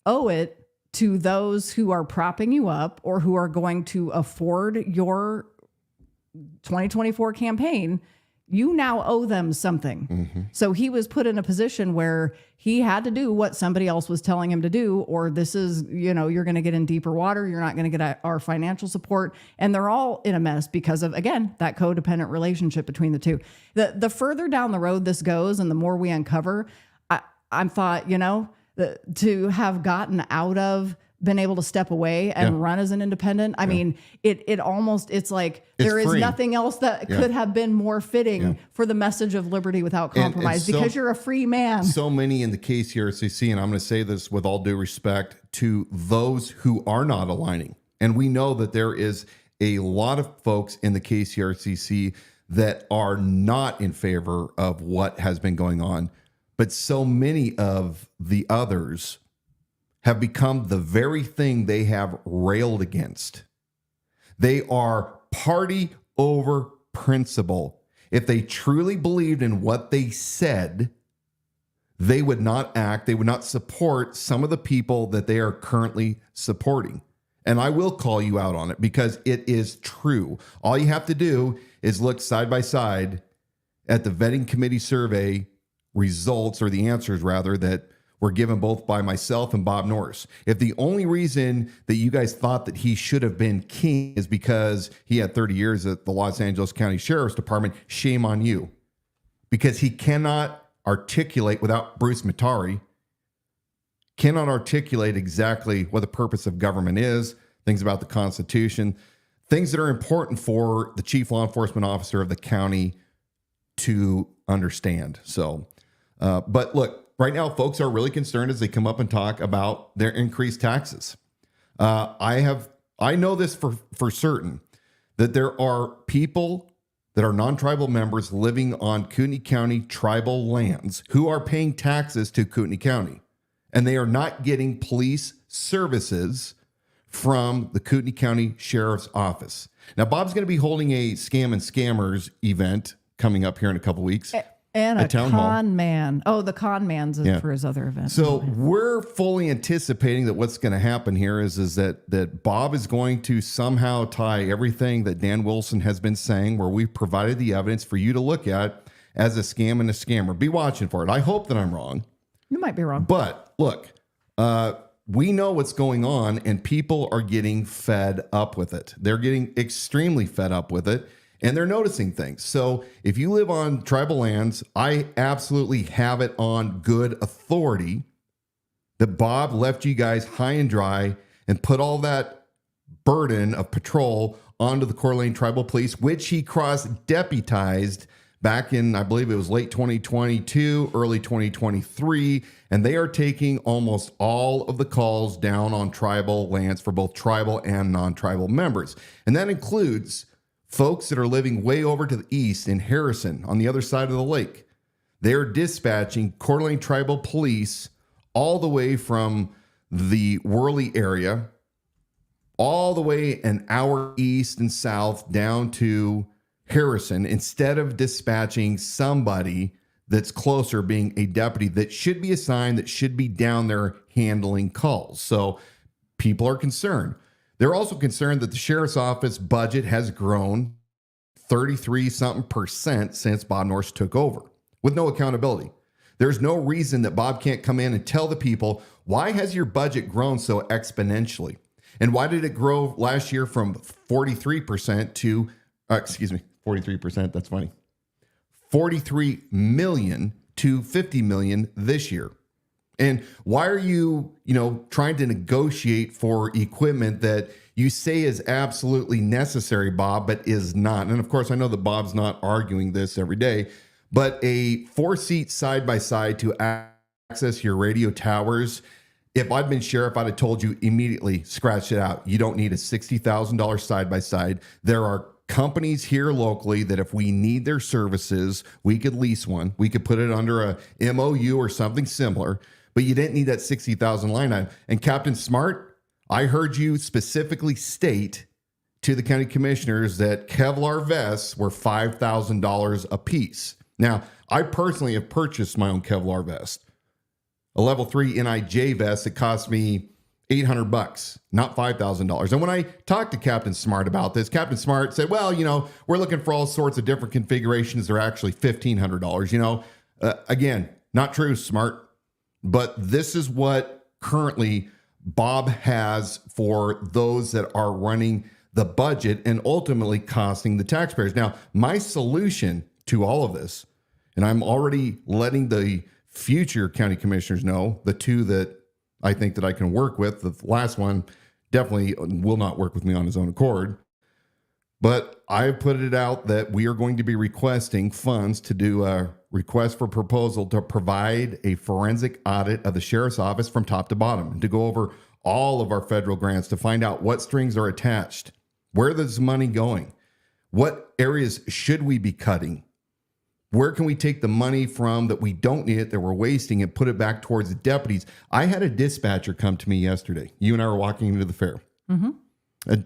owe it to those who are propping you up or who are going to afford your 2024 campaign. You now owe them something. So he was put in a position where he had to do what somebody else was telling him to do, or this is, you're going to get in deeper water. You're not going to get our financial support. And they're all in a mess because of, again, that codependent relationship between the two. The further down the road this goes and the more we uncover, I'm thought, to have gotten out of, been able to step away and run as an independent. I mean, it's like there is free. nothing else that could have been more fitting for the message of liberty without compromise because you're a free man. So many in the KCRCC, and I'm going to say this with all due respect to those who are not aligning. And we know that there is a lot of folks in the KCRCC that are not in favor of what has been going on. But so many of the others have become the very thing they have railed against. They are party over principle. If they truly believed in what they said, they would not act, they would not support some of the people that they are currently supporting. And I will call you out on it because it is true. All you have to do is look side by side at the vetting committee survey results, or the answers rather, that were given both by myself and Bob Norris. If the only reason that you guys thought that he should have been king is because he had 30 years at the Los Angeles County Sheriff's Department, shame on you. Because he cannot articulate, without Bruce Matari, cannot articulate exactly what the purpose of government is, things about the Constitution, things that are important for the chief law enforcement officer of the county to understand. So, but look, right now, folks are really concerned as they come up and talk about their increased taxes. I know this for certain, that there are people that are non-tribal members living on Kootenai County tribal lands who are paying taxes to Kootenai County, and they are not getting police services from the Kootenai County Sheriff's Office. Now, Bob's going to be holding a Scam and Scammers event coming up here in a couple weeks. And a town con hall. man. Oh, the con man's for his other event. So we're fully anticipating that what's going to happen here is that Bob is going to somehow tie everything that Dan Wilson has been saying, where we've provided the evidence for you to look at, as a scam and a scammer. Be watching for it. I hope that I'm wrong. You might be wrong. But look, we know what's going on, and people are getting fed up with it. They're getting extremely fed up with it. And they're noticing things. So if you live on tribal lands, I absolutely have it on good authority that Bob left you guys high and dry and put all that burden of patrol onto the Coeur d'Alene Tribal Police, which he cross-deputized back in, I believe it was late 2022, early 2023. And they are taking almost all of the calls down on tribal lands for both tribal and non-tribal members. And that includes folks that are living way over to the east in Harrison on the other side of the lake. They're dispatching Coeur d'Alene Tribal Police all the way from the Worley area, all the way an hour east and south down to Harrison, instead of dispatching somebody that's closer, being a deputy that should be assigned, that should be down there handling calls. So people are concerned. They're also concerned that the sheriff's office budget has grown 33-something% since Bob Norris took over, with no accountability. There's no reason that Bob can't come in and tell the people, why has your budget grown so exponentially? And why did it grow last year from 43% to, 43%, that's funny, $43 million to $50 million this year. And why are you, trying to negotiate for equipment that you say is absolutely necessary, Bob, but is not? And of course, I know that Bob's not arguing this every day, but a 4-seat side-by-side to access your radio towers, if I'd been sheriff, I'd have told you immediately, scratch it out. You don't need a $60,000 side-by-side. There are companies here locally that if we need their services, we could lease one. We could put it under a MOU or something similar, but you didn't need that $60,000 line item. And Captain Smart, I heard you specifically state to the county commissioners that Kevlar vests were $5,000 a piece. Now, I personally have purchased my own Kevlar vest, a level 3 NIJ vest that cost me $800, not $5,000. And when I talked to Captain Smart about this, Captain Smart said, well, we're looking for all sorts of different configurations. They're actually $1,500. Again, not true, Smart. But this is what currently Bob has for those that are running the budget and ultimately costing the taxpayers. Now, my solution to all of this, and I'm already letting the future county commissioners know, the two that I think that I can work with. The last one definitely will not work with me on his own accord. But I put it out that we are going to be requesting funds to do a request for proposal to provide a forensic audit of the sheriff's office from top to bottom, and to go over all of our federal grants to find out what strings are attached, where is money going, what areas should we be cutting, where can we take the money from that we don't need it, that we're wasting, and put it back towards the deputies? I had a dispatcher come to me yesterday. You and I were walking into the fair. Mm-hmm.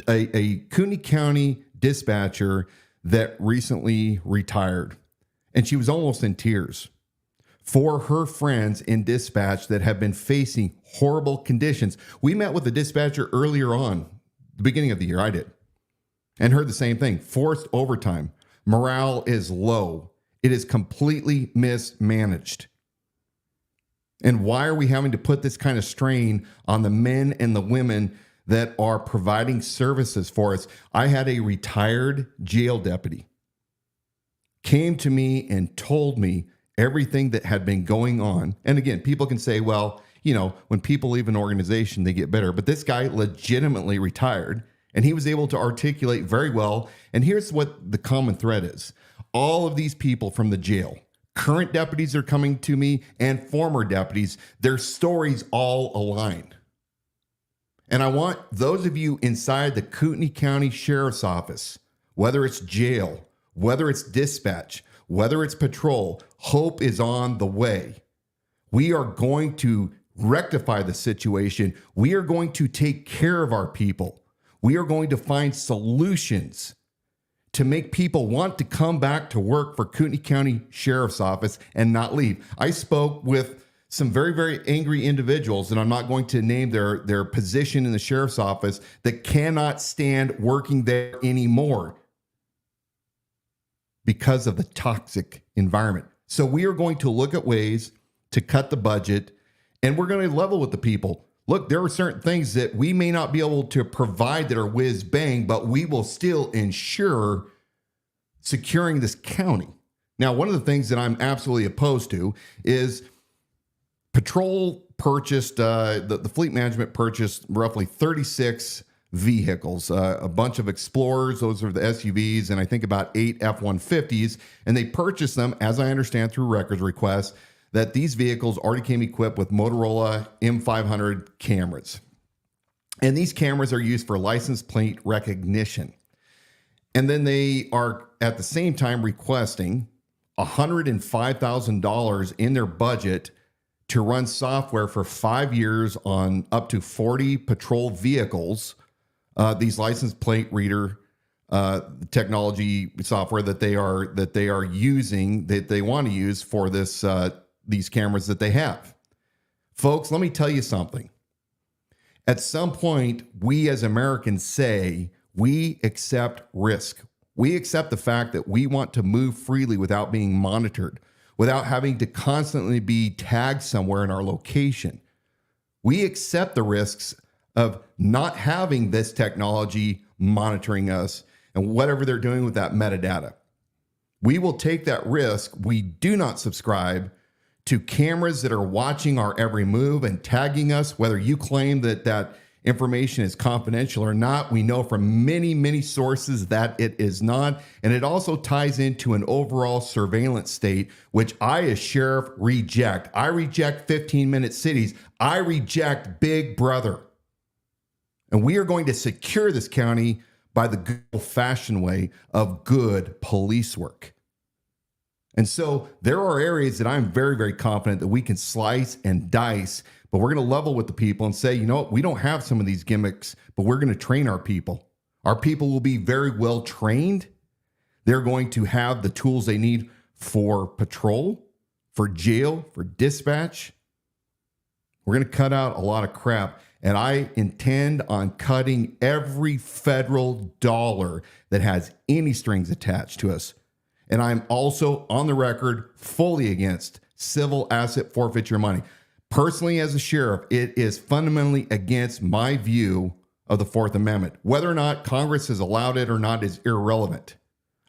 A Kootenai County dispatcher that recently retired. And she was almost in tears for her friends in dispatch that have been facing horrible conditions. We met with the dispatcher earlier on, the beginning of the year, I did, and heard the same thing. Forced overtime. Morale is low. It is completely mismanaged. And why are we having to put this kind of strain on the men and the women that are providing services for us? I had a retired jail deputy came to me and told me everything that had been going on. And again, people can say, well, when people leave an organization, they get better. But this guy legitimately retired, and he was able to articulate very well. And here's what the common thread is. All of these people from the jail, current deputies are coming to me, and former deputies, their stories all align. And I want those of you inside the Kootenai County Sheriff's Office, whether it's jail, whether it's dispatch, whether it's patrol, hope is on the way. We are going to rectify the situation. We are going to take care of our people. We are going to find solutions to make people want to come back to work for Kootenai County Sheriff's Office and not leave. I spoke with some very, very angry individuals, and I'm not going to name their position in the sheriff's office, that cannot stand working there anymore because of the toxic environment. So we are going to look at ways to cut the budget, and we're going to level with the people. Look, there are certain things that we may not be able to provide that are whiz bang, but we will still ensure securing this county. Now, one of the things that I'm absolutely opposed to is patrol purchased, the fleet management purchased roughly 36 vehicles, a bunch of Explorers, those are the SUVs, and I think about 8 F-150s, and they purchased them, as I understand through records requests, that these vehicles already came equipped with Motorola M500 cameras. And these cameras are used for license plate recognition. And then they are at the same time requesting $105,000 in their budget to run software for 5 years on up to 40 patrol vehicles, these license plate reader technology software that they are using, that they want to use for this these cameras that they have. Folks, let me tell you something. At some point, we as Americans say we accept risk. We accept the fact that we want to move freely without being monitored, without having to constantly be tagged somewhere in our location. We accept the risks of not having this technology monitoring us and whatever they're doing with that metadata. We will take that risk. We do not subscribe to cameras that are watching our every move and tagging us, whether you claim that that information is confidential or not. We know from many, many sources that it is not. And it also ties into an overall surveillance state, which I, as sheriff, reject. I reject 15-minute cities. I reject Big Brother. And we are going to secure this county by the good old-fashioned way of good police work. And so there are areas that I'm very, very confident that we can slice and dice, but we're going to level with the people and say, you know what, we don't have some of these gimmicks, but we're going to train our people. Our people will be very well trained. They're going to have the tools they need for patrol, for jail, for dispatch. We're going to cut out a lot of crap. And I intend on cutting every federal dollar that has any strings attached to us. And I'm also on the record fully against civil asset forfeiture money. Personally, as a sheriff, it is fundamentally against my view of the Fourth Amendment. Whether or not Congress has allowed it or not is irrelevant.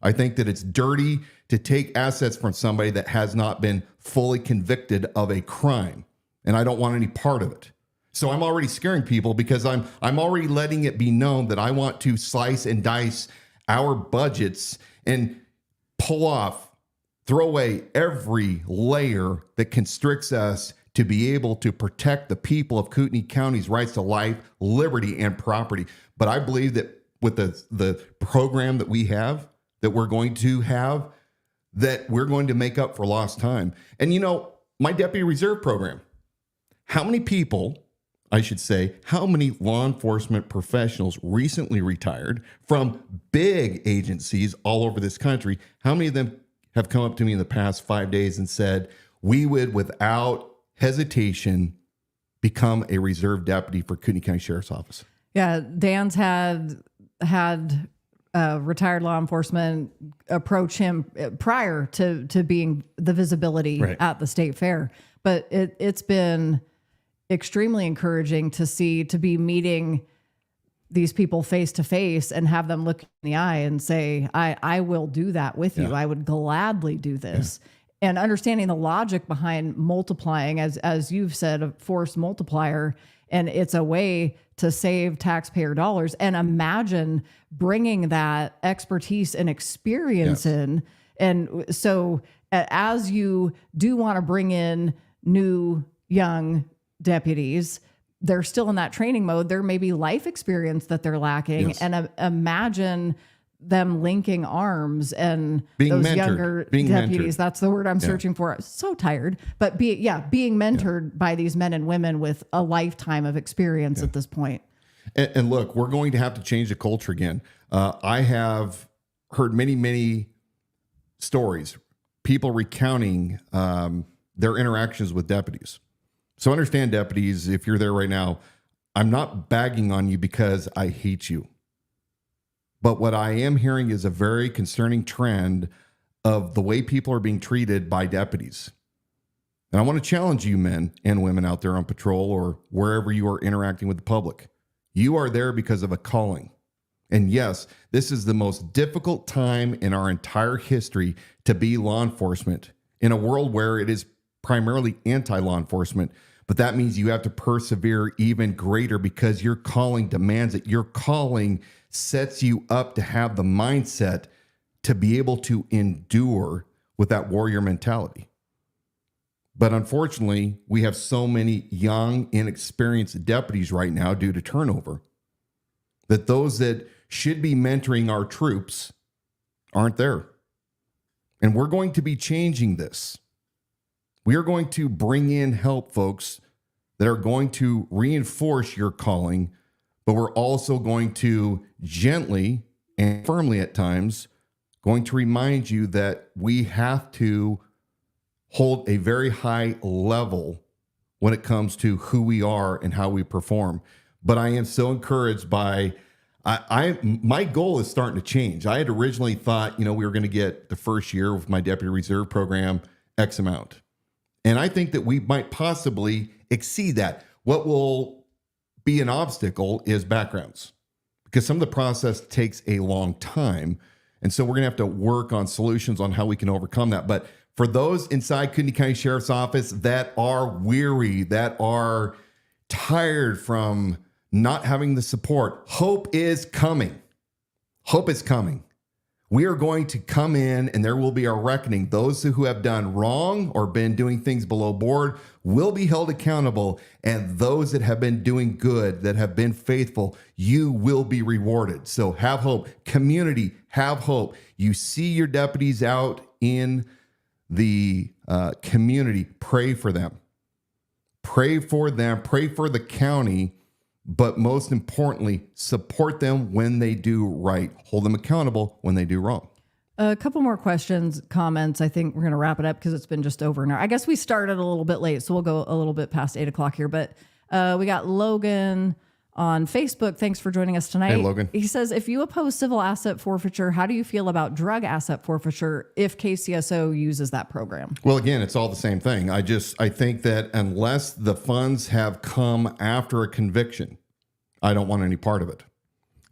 I think that it's dirty to take assets from somebody that has not been fully convicted of a crime. And I don't want any part of it. So I'm already scaring people because I'm already letting it be known that I want to slice and dice our budgets and pull off, throw away every layer that constricts us to be able to protect the people of Kootenai County's rights to life, liberty, and property. But I believe that with the program that we have, that we're going to have, that we're going to make up for lost time. And you know, my Deputy Reserve program, how many people, I should say, how many law enforcement professionals recently retired from big agencies all over this country? How many of them have come up to me in the past 5 days and said, we would, without hesitation, become a reserve deputy for Kootenai County Sheriff's Office? Yeah, Dan's had retired law enforcement approach him prior to being the visibility at the state fair. But it's been extremely encouraging to be meeting these people face to face and have them look in the eye and say, I will do that with you. I would gladly do this. And understanding the logic behind multiplying, as you've said, a force multiplier, and it's a way to save taxpayer dollars. And imagine bringing that expertise and experience in. And so as you do want to bring in new, young deputies, they're still in that training mode. There may be life experience that they're lacking. And imagine them linking arms and being those mentored, younger deputies. Mentored. That's the word I'm searching for. I'm so tired, but being mentored by these men and women with a lifetime of experience at this point. And look, we're going to have to change the culture again. I have heard many, many stories, people recounting their interactions with deputies. So understand, deputies, if you're there right now, I'm not bagging on you because I hate you. But what I am hearing is a very concerning trend of the way people are being treated by deputies. And I want to challenge you men and women out there on patrol or wherever you are interacting with the public. You are there because of a calling. And yes, this is the most difficult time in our entire history to be law enforcement in a world where it is primarily anti-law enforcement. But that means you have to persevere even greater because your calling demands it. Your calling sets you up to have the mindset to be able to endure with that warrior mentality. But unfortunately, we have so many young, inexperienced deputies right now due to turnover that those that should be mentoring our troops aren't there. And we're going to be changing this. We are going to bring in help, folks, that are going to reinforce your calling, but we're also going to gently and firmly at times going to remind you that we have to hold a very high level when it comes to who we are and how we perform. But I am so encouraged by my goal is starting to change. I had originally thought, we were going to get the first year with my Deputy Reserve program X amount. And I think that we might possibly exceed that. What will be an obstacle is backgrounds, because some of the process takes a long time. And so we're going to have to work on solutions on how we can overcome that. But for those inside Kootenai County Sheriff's Office that are weary, that are tired from not having the support, hope is coming. Hope is coming. We are going to come in and there will be a reckoning. Those who have done wrong or been doing things below board will be held accountable. And those that have been doing good, that have been faithful, you will be rewarded. So have hope. Community, have hope. You see your deputies out in the community, pray for them. Pray for them. Pray for the county. But most importantly, support them when they do right. Hold them accountable when they do wrong. A couple more questions, comments. I think we're going to wrap it up because it's been just over an hour. I guess we started a little bit late, so we'll go a little bit past 8 o'clock here. But we got Logan on Facebook. Thanks for joining us tonight. Hey, Logan. He says, if you oppose civil asset forfeiture, how do you feel about drug asset forfeiture if KCSO uses that program? Well, again, it's all the same thing. I think that unless the funds have come after a conviction, I don't want any part of it.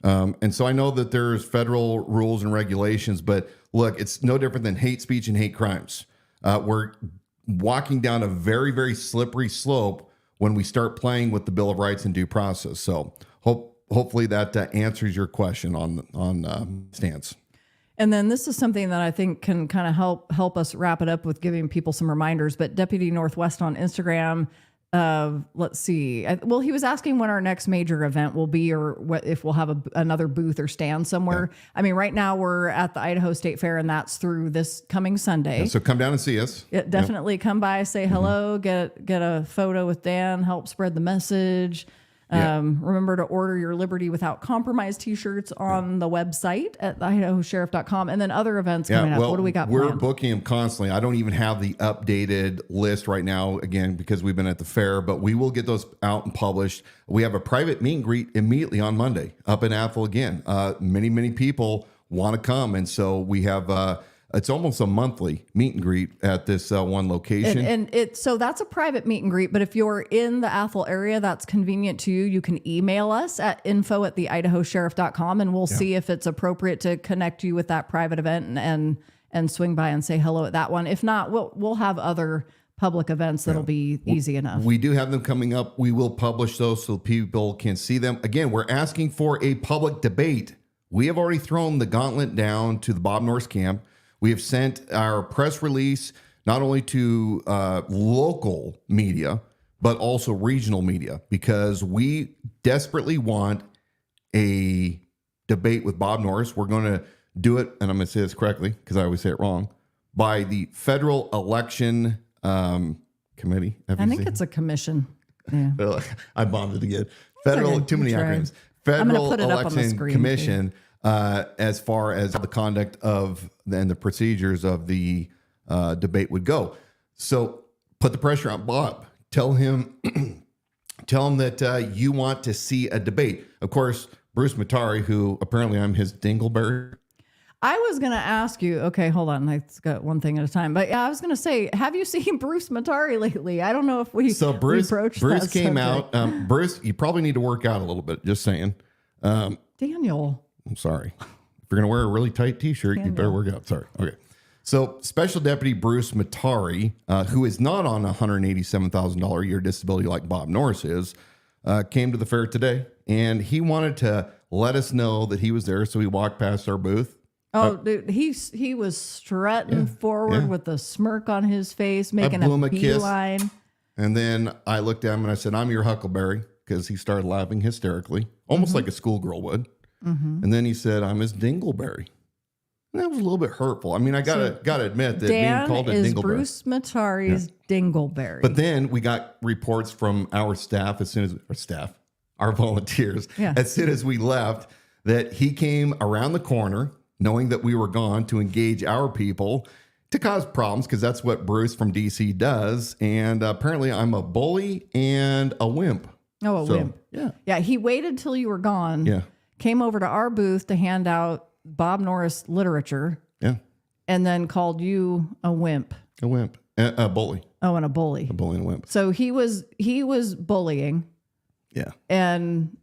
And so I know that there's federal rules and regulations, but look, it's no different than hate speech and hate crimes. We're walking down a very, very slippery slope when we start playing with the Bill of Rights and due process. So hopefully that answers your question on stance. And then this is something that I think can kind of help us wrap it up with giving people some reminders. But Deputy Northwest on Instagram, let's see. Well, he was asking when our next major event will be, or what, if we'll have another booth or stand somewhere. Yeah. I mean, right now we're at the Idaho State Fair, and that's through this coming Sunday. Yeah, so come down and see us. Definitely come by, say hello, get a photo with Dan, help spread the message. Remember to order your Liberty Without Compromise t-shirts on the website at idahosheriff.com, and then other events coming up. What do we got We're planned? booking them constantly. I don't even have the updated list right now, again, because we've been at the fair, but we will get those out and published. We have a private meet and greet immediately on Monday up in Athol again. Many people want to come, and so we have it's almost a monthly meet and greet at this one location. So that's a private meet and greet, but if you're in the Athol area, that's convenient to you. You can email us at info@theidahosheriff.com, and we'll see if it's appropriate to connect you with that private event and swing by and say hello at that one. If not, we'll have other public events that'll be easy enough. We do have them coming up. We will publish those so people can see them. Again, we're asking for a public debate. We have already thrown the gauntlet down to the Bob Norris camp. We have sent our press release not only to local media, but also regional media, because we desperately want a debate with Bob Norris. We're going to do it, and I'm going to say this correctly because I always say it wrong, by the Federal Election Committee. I think it's a commission. Yeah. I bombed it again. Federal, okay. Too many acronyms. Federal Election Commission. As far as the conduct of and the procedures of the debate would go. So put the pressure on Bob. Tell him that you want to see a debate. Of course, Bruce Matari, who apparently I'm his dingleberry. I was going to ask you, okay, hold on. Let's go one thing at a time. But yeah, I was going to say, have you seen Bruce Matari lately? I don't know if we Bruce came subject. out. Bruce, you probably need to work out a little bit, just saying. Daniel. I'm sorry. If you're going to wear a really tight t-shirt, you better work out. Sorry. Okay. So Special Deputy Bruce Matari, who is not on a $187,000 a year disability like Bob Norris is, came to the fair today, and he wanted to let us know that he was there. So he walked past our booth. Oh, dude, he was strutting forward with a smirk on his face, making a beeline. Kiss. And then I looked at him and I said, "I'm your Huckleberry," because he started laughing hysterically, almost like a schoolgirl would. Mm-hmm. And then he said, "I'm his dingleberry." And that was a little bit hurtful. I mean, I gotta admit that Dan being called a is dingleberry. Bruce Matari's dingleberry. But then we got reports from our staff our volunteers, as soon as we left, that he came around the corner, knowing that we were gone, to engage our people to cause problems, because that's what Bruce from DC does. And apparently I'm a bully and a wimp. Oh, wimp. Yeah. Yeah. He waited till you were gone. Yeah. Came over to our booth to hand out Bob Norris literature. Yeah. And then called you a wimp. A wimp. A bully. Oh, and a bully. A bully and a wimp. So he was bullying. Yeah. And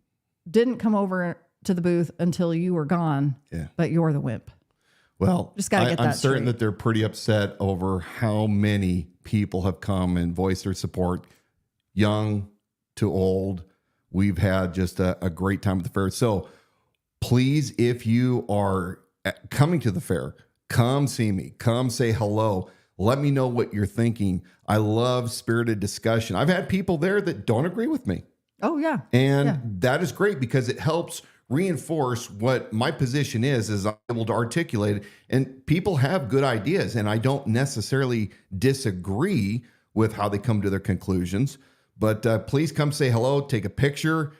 didn't come over to the booth until you were gone. Yeah. But you're the wimp. Well, Just gotta get I'm that certain straight. that they're pretty upset over how many people have come and voiced their support, young to old. We've had just a great time at the fair. So please, if you are coming to the fair, come see me. Come say hello. Let me know what you're thinking. I love spirited discussion. I've had people there that don't agree with me. Oh, yeah. And that is great because it helps reinforce what my position is I'm able to articulate it. And people have good ideas, and I don't necessarily disagree with how they come to their conclusions. But please come say hello, take a picture,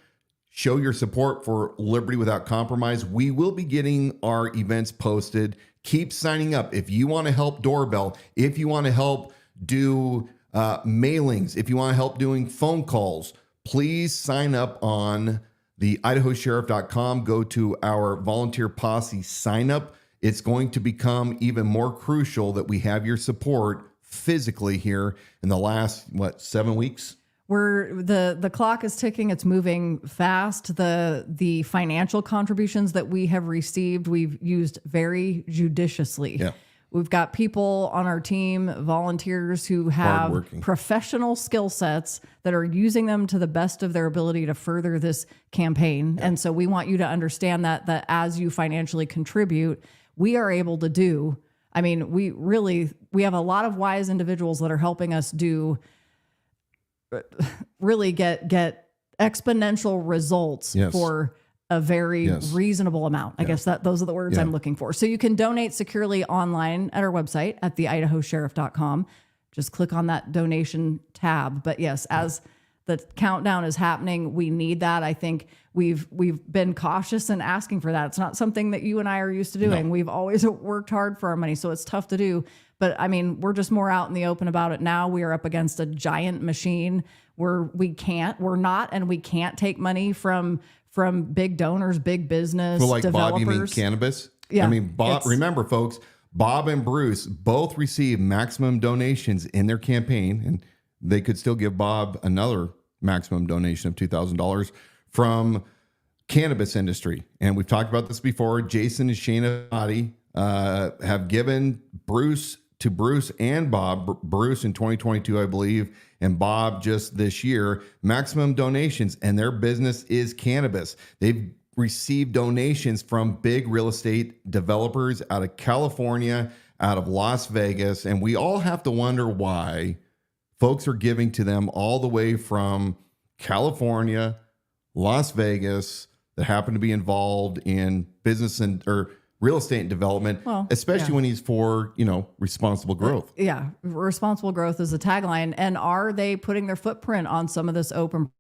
show your support for Liberty Without Compromise. We will be getting our events posted. Keep signing up. If you want to help doorbell, if you want to help do mailings, if you want to help doing phone calls, please sign up on the idahosheriff.com. Go to our volunteer posse sign up. It's going to become even more crucial that we have your support physically here in the last, 7 weeks? The clock is ticking. It's moving fast. The financial contributions that we have received, we've used very judiciously. Yeah. We've got people on our team, volunteers who have Hardworking. professional skill sets that are using them to the best of their ability to further this campaign. Yeah. And so we want you to understand that as you financially contribute, we are able to do. I mean, we have a lot of wise individuals that are helping us really get exponential results Yes. for a very Yes. reasonable amount. I guess those are the words I'm looking for. So you can donate securely online at our website at theidahosheriff.com. Just click on that donation tab. But yes, as the countdown is happening, we need that. I think we've been cautious in asking for that. It's not something that you and I are used to doing. No. We've always worked hard for our money, so it's tough to do. But I mean, we're just more out in the open about it now. We are up against a giant machine where we can't take money from big donors, big business, Well, like developers. Bob, you mean cannabis? Yeah, I mean, Bob, remember, folks, Bob and Bruce both received maximum donations in their campaign, and they could still give Bob another maximum donation of $2,000 from cannabis industry. And we've talked about this before. Jason and Shana Body have given Bruce and Bob, Bruce in 2022, I believe, and Bob just this year, maximum donations, and their business is cannabis. They've received donations from big real estate developers out of California, out of Las Vegas, and we all have to wonder why folks are giving to them all the way from California, Las Vegas, that happen to be involved in business or real estate and development, especially when he's for, responsible growth. Yeah. Responsible growth is a tagline. And are they putting their footprint on some of this open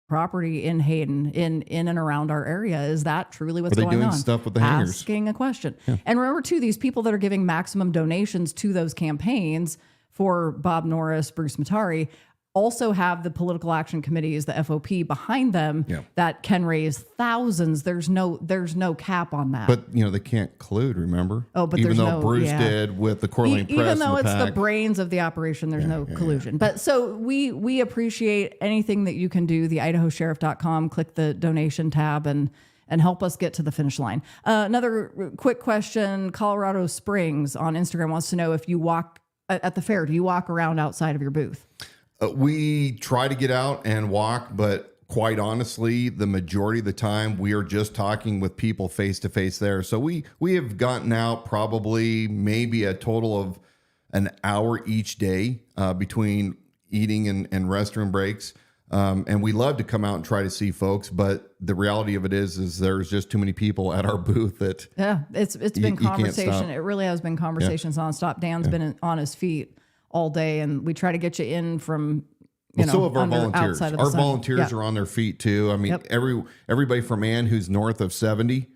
property in Hayden, in and around our area? Is that truly what's Are they going doing on? stuff with the hangers? Asking a question. Yeah. And remember too, these people that are giving maximum donations to those campaigns for Bob Norris, Bruce Matari, also have the political action committees, the FOP, behind them that can raise thousands. There's no cap on that. But they can't collude, remember? Oh, but even there's though Bruce did with the Coeur d'Alene Press, even though and it's PAC. the brains of the operation, there's no collusion. But so we appreciate anything that you can do. The idahosheriff.com, click the donation tab and help us get to the finish line. Another quick question: Colorado Springs on Instagram wants to know if you walk at the fair. Do you walk around outside of your booth? We try to get out and walk, but quite honestly, the majority of the time we are just talking with people face to face there. So we have gotten out probably maybe a total of an hour each day between eating and restroom breaks. And we love to come out and try to see folks, but the reality of it is there's just too many people at our booth that it's been conversation. You can't stop. It really has been conversations nonstop. Dan's been on his feet all day, and we try to get you in from so have our volunteers. Outside of Our sun. volunteers are on their feet too. I mean, everybody from Ann, who's north of 70,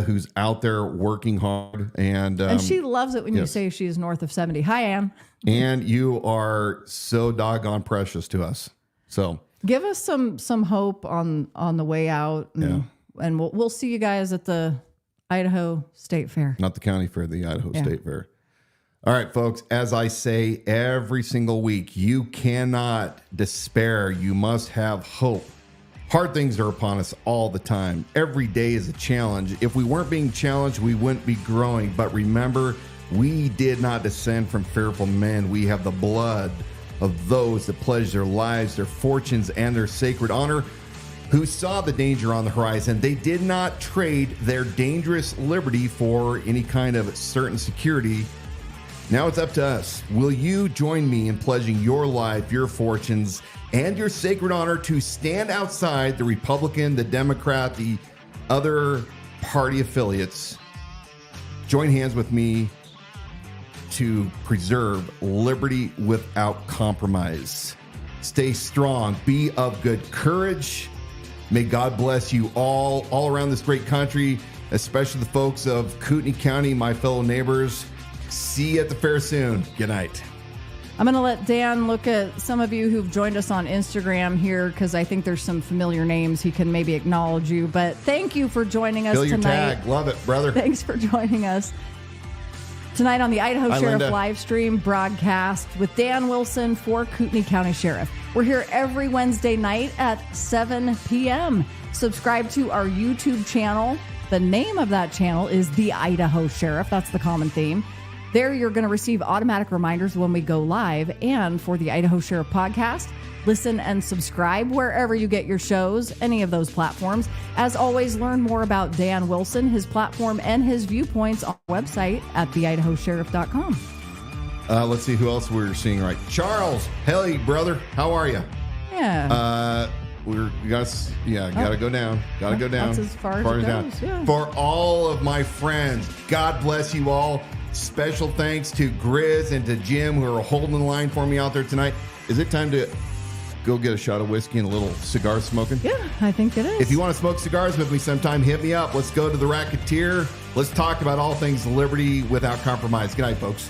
who's out there working hard, and she loves it when you say she's north of 70. Hi, Ann. And you are so doggone precious to us. So give us some hope on the way out, and we'll see you guys at the Idaho State Fair. Not the county fair, the Idaho State Fair. All right, folks, as I say every single week, you cannot despair. You must have hope. Hard things are upon us all the time. Every day is a challenge. If we weren't being challenged, we wouldn't be growing. But remember, we did not descend from fearful men. We have the blood of those that pledged their lives, their fortunes, and their sacred honor, who saw the danger on the horizon. They did not trade their dangerous liberty for any kind of certain security. Now it's up to us. Will you join me in pledging your life, your fortunes, and your sacred honor to stand outside the Republican, the Democrat, the other party affiliates? Join hands with me to preserve liberty without compromise. Stay strong. Be of good courage. May God bless you all around this great country, especially the folks of Kootenai County, my fellow neighbors. See you at the fair soon. Good night. I'm going to let Dan look at some of you who've joined us on Instagram here because I think there's some familiar names. He can maybe acknowledge you, but thank you for joining us Fill your tonight. tag. Love it, brother. Thanks for joining us tonight on the Idaho Hi, Sheriff Linda. live stream broadcast with Dan Wilson for Kootenai County Sheriff. We're here every Wednesday night at 7 p.m. Subscribe to our YouTube channel. The name of that channel is The Idaho Sheriff. That's the common theme. There you're going to receive automatic reminders when we go live. And for the Idaho Sheriff podcast, listen and subscribe wherever you get your shows, any of those platforms. As always, learn more about Dan Wilson, his platform, and his viewpoints on our website at theidahosheriff.com. Let's see who else we're seeing right. Charles, hey, brother. How are you? Yeah. Gotta go down. Gotta go down. That's as far as it goes, yeah. For all of my friends, God bless you all. Special thanks to Grizz and to Jim who are holding the line for me out there tonight. Is it time to go get a shot of whiskey and a little cigar smoking? Yeah, I think it is. If you want to smoke cigars with me sometime, hit me up. Let's go to the Racketeer. Let's talk about all things liberty without compromise. Good night, folks.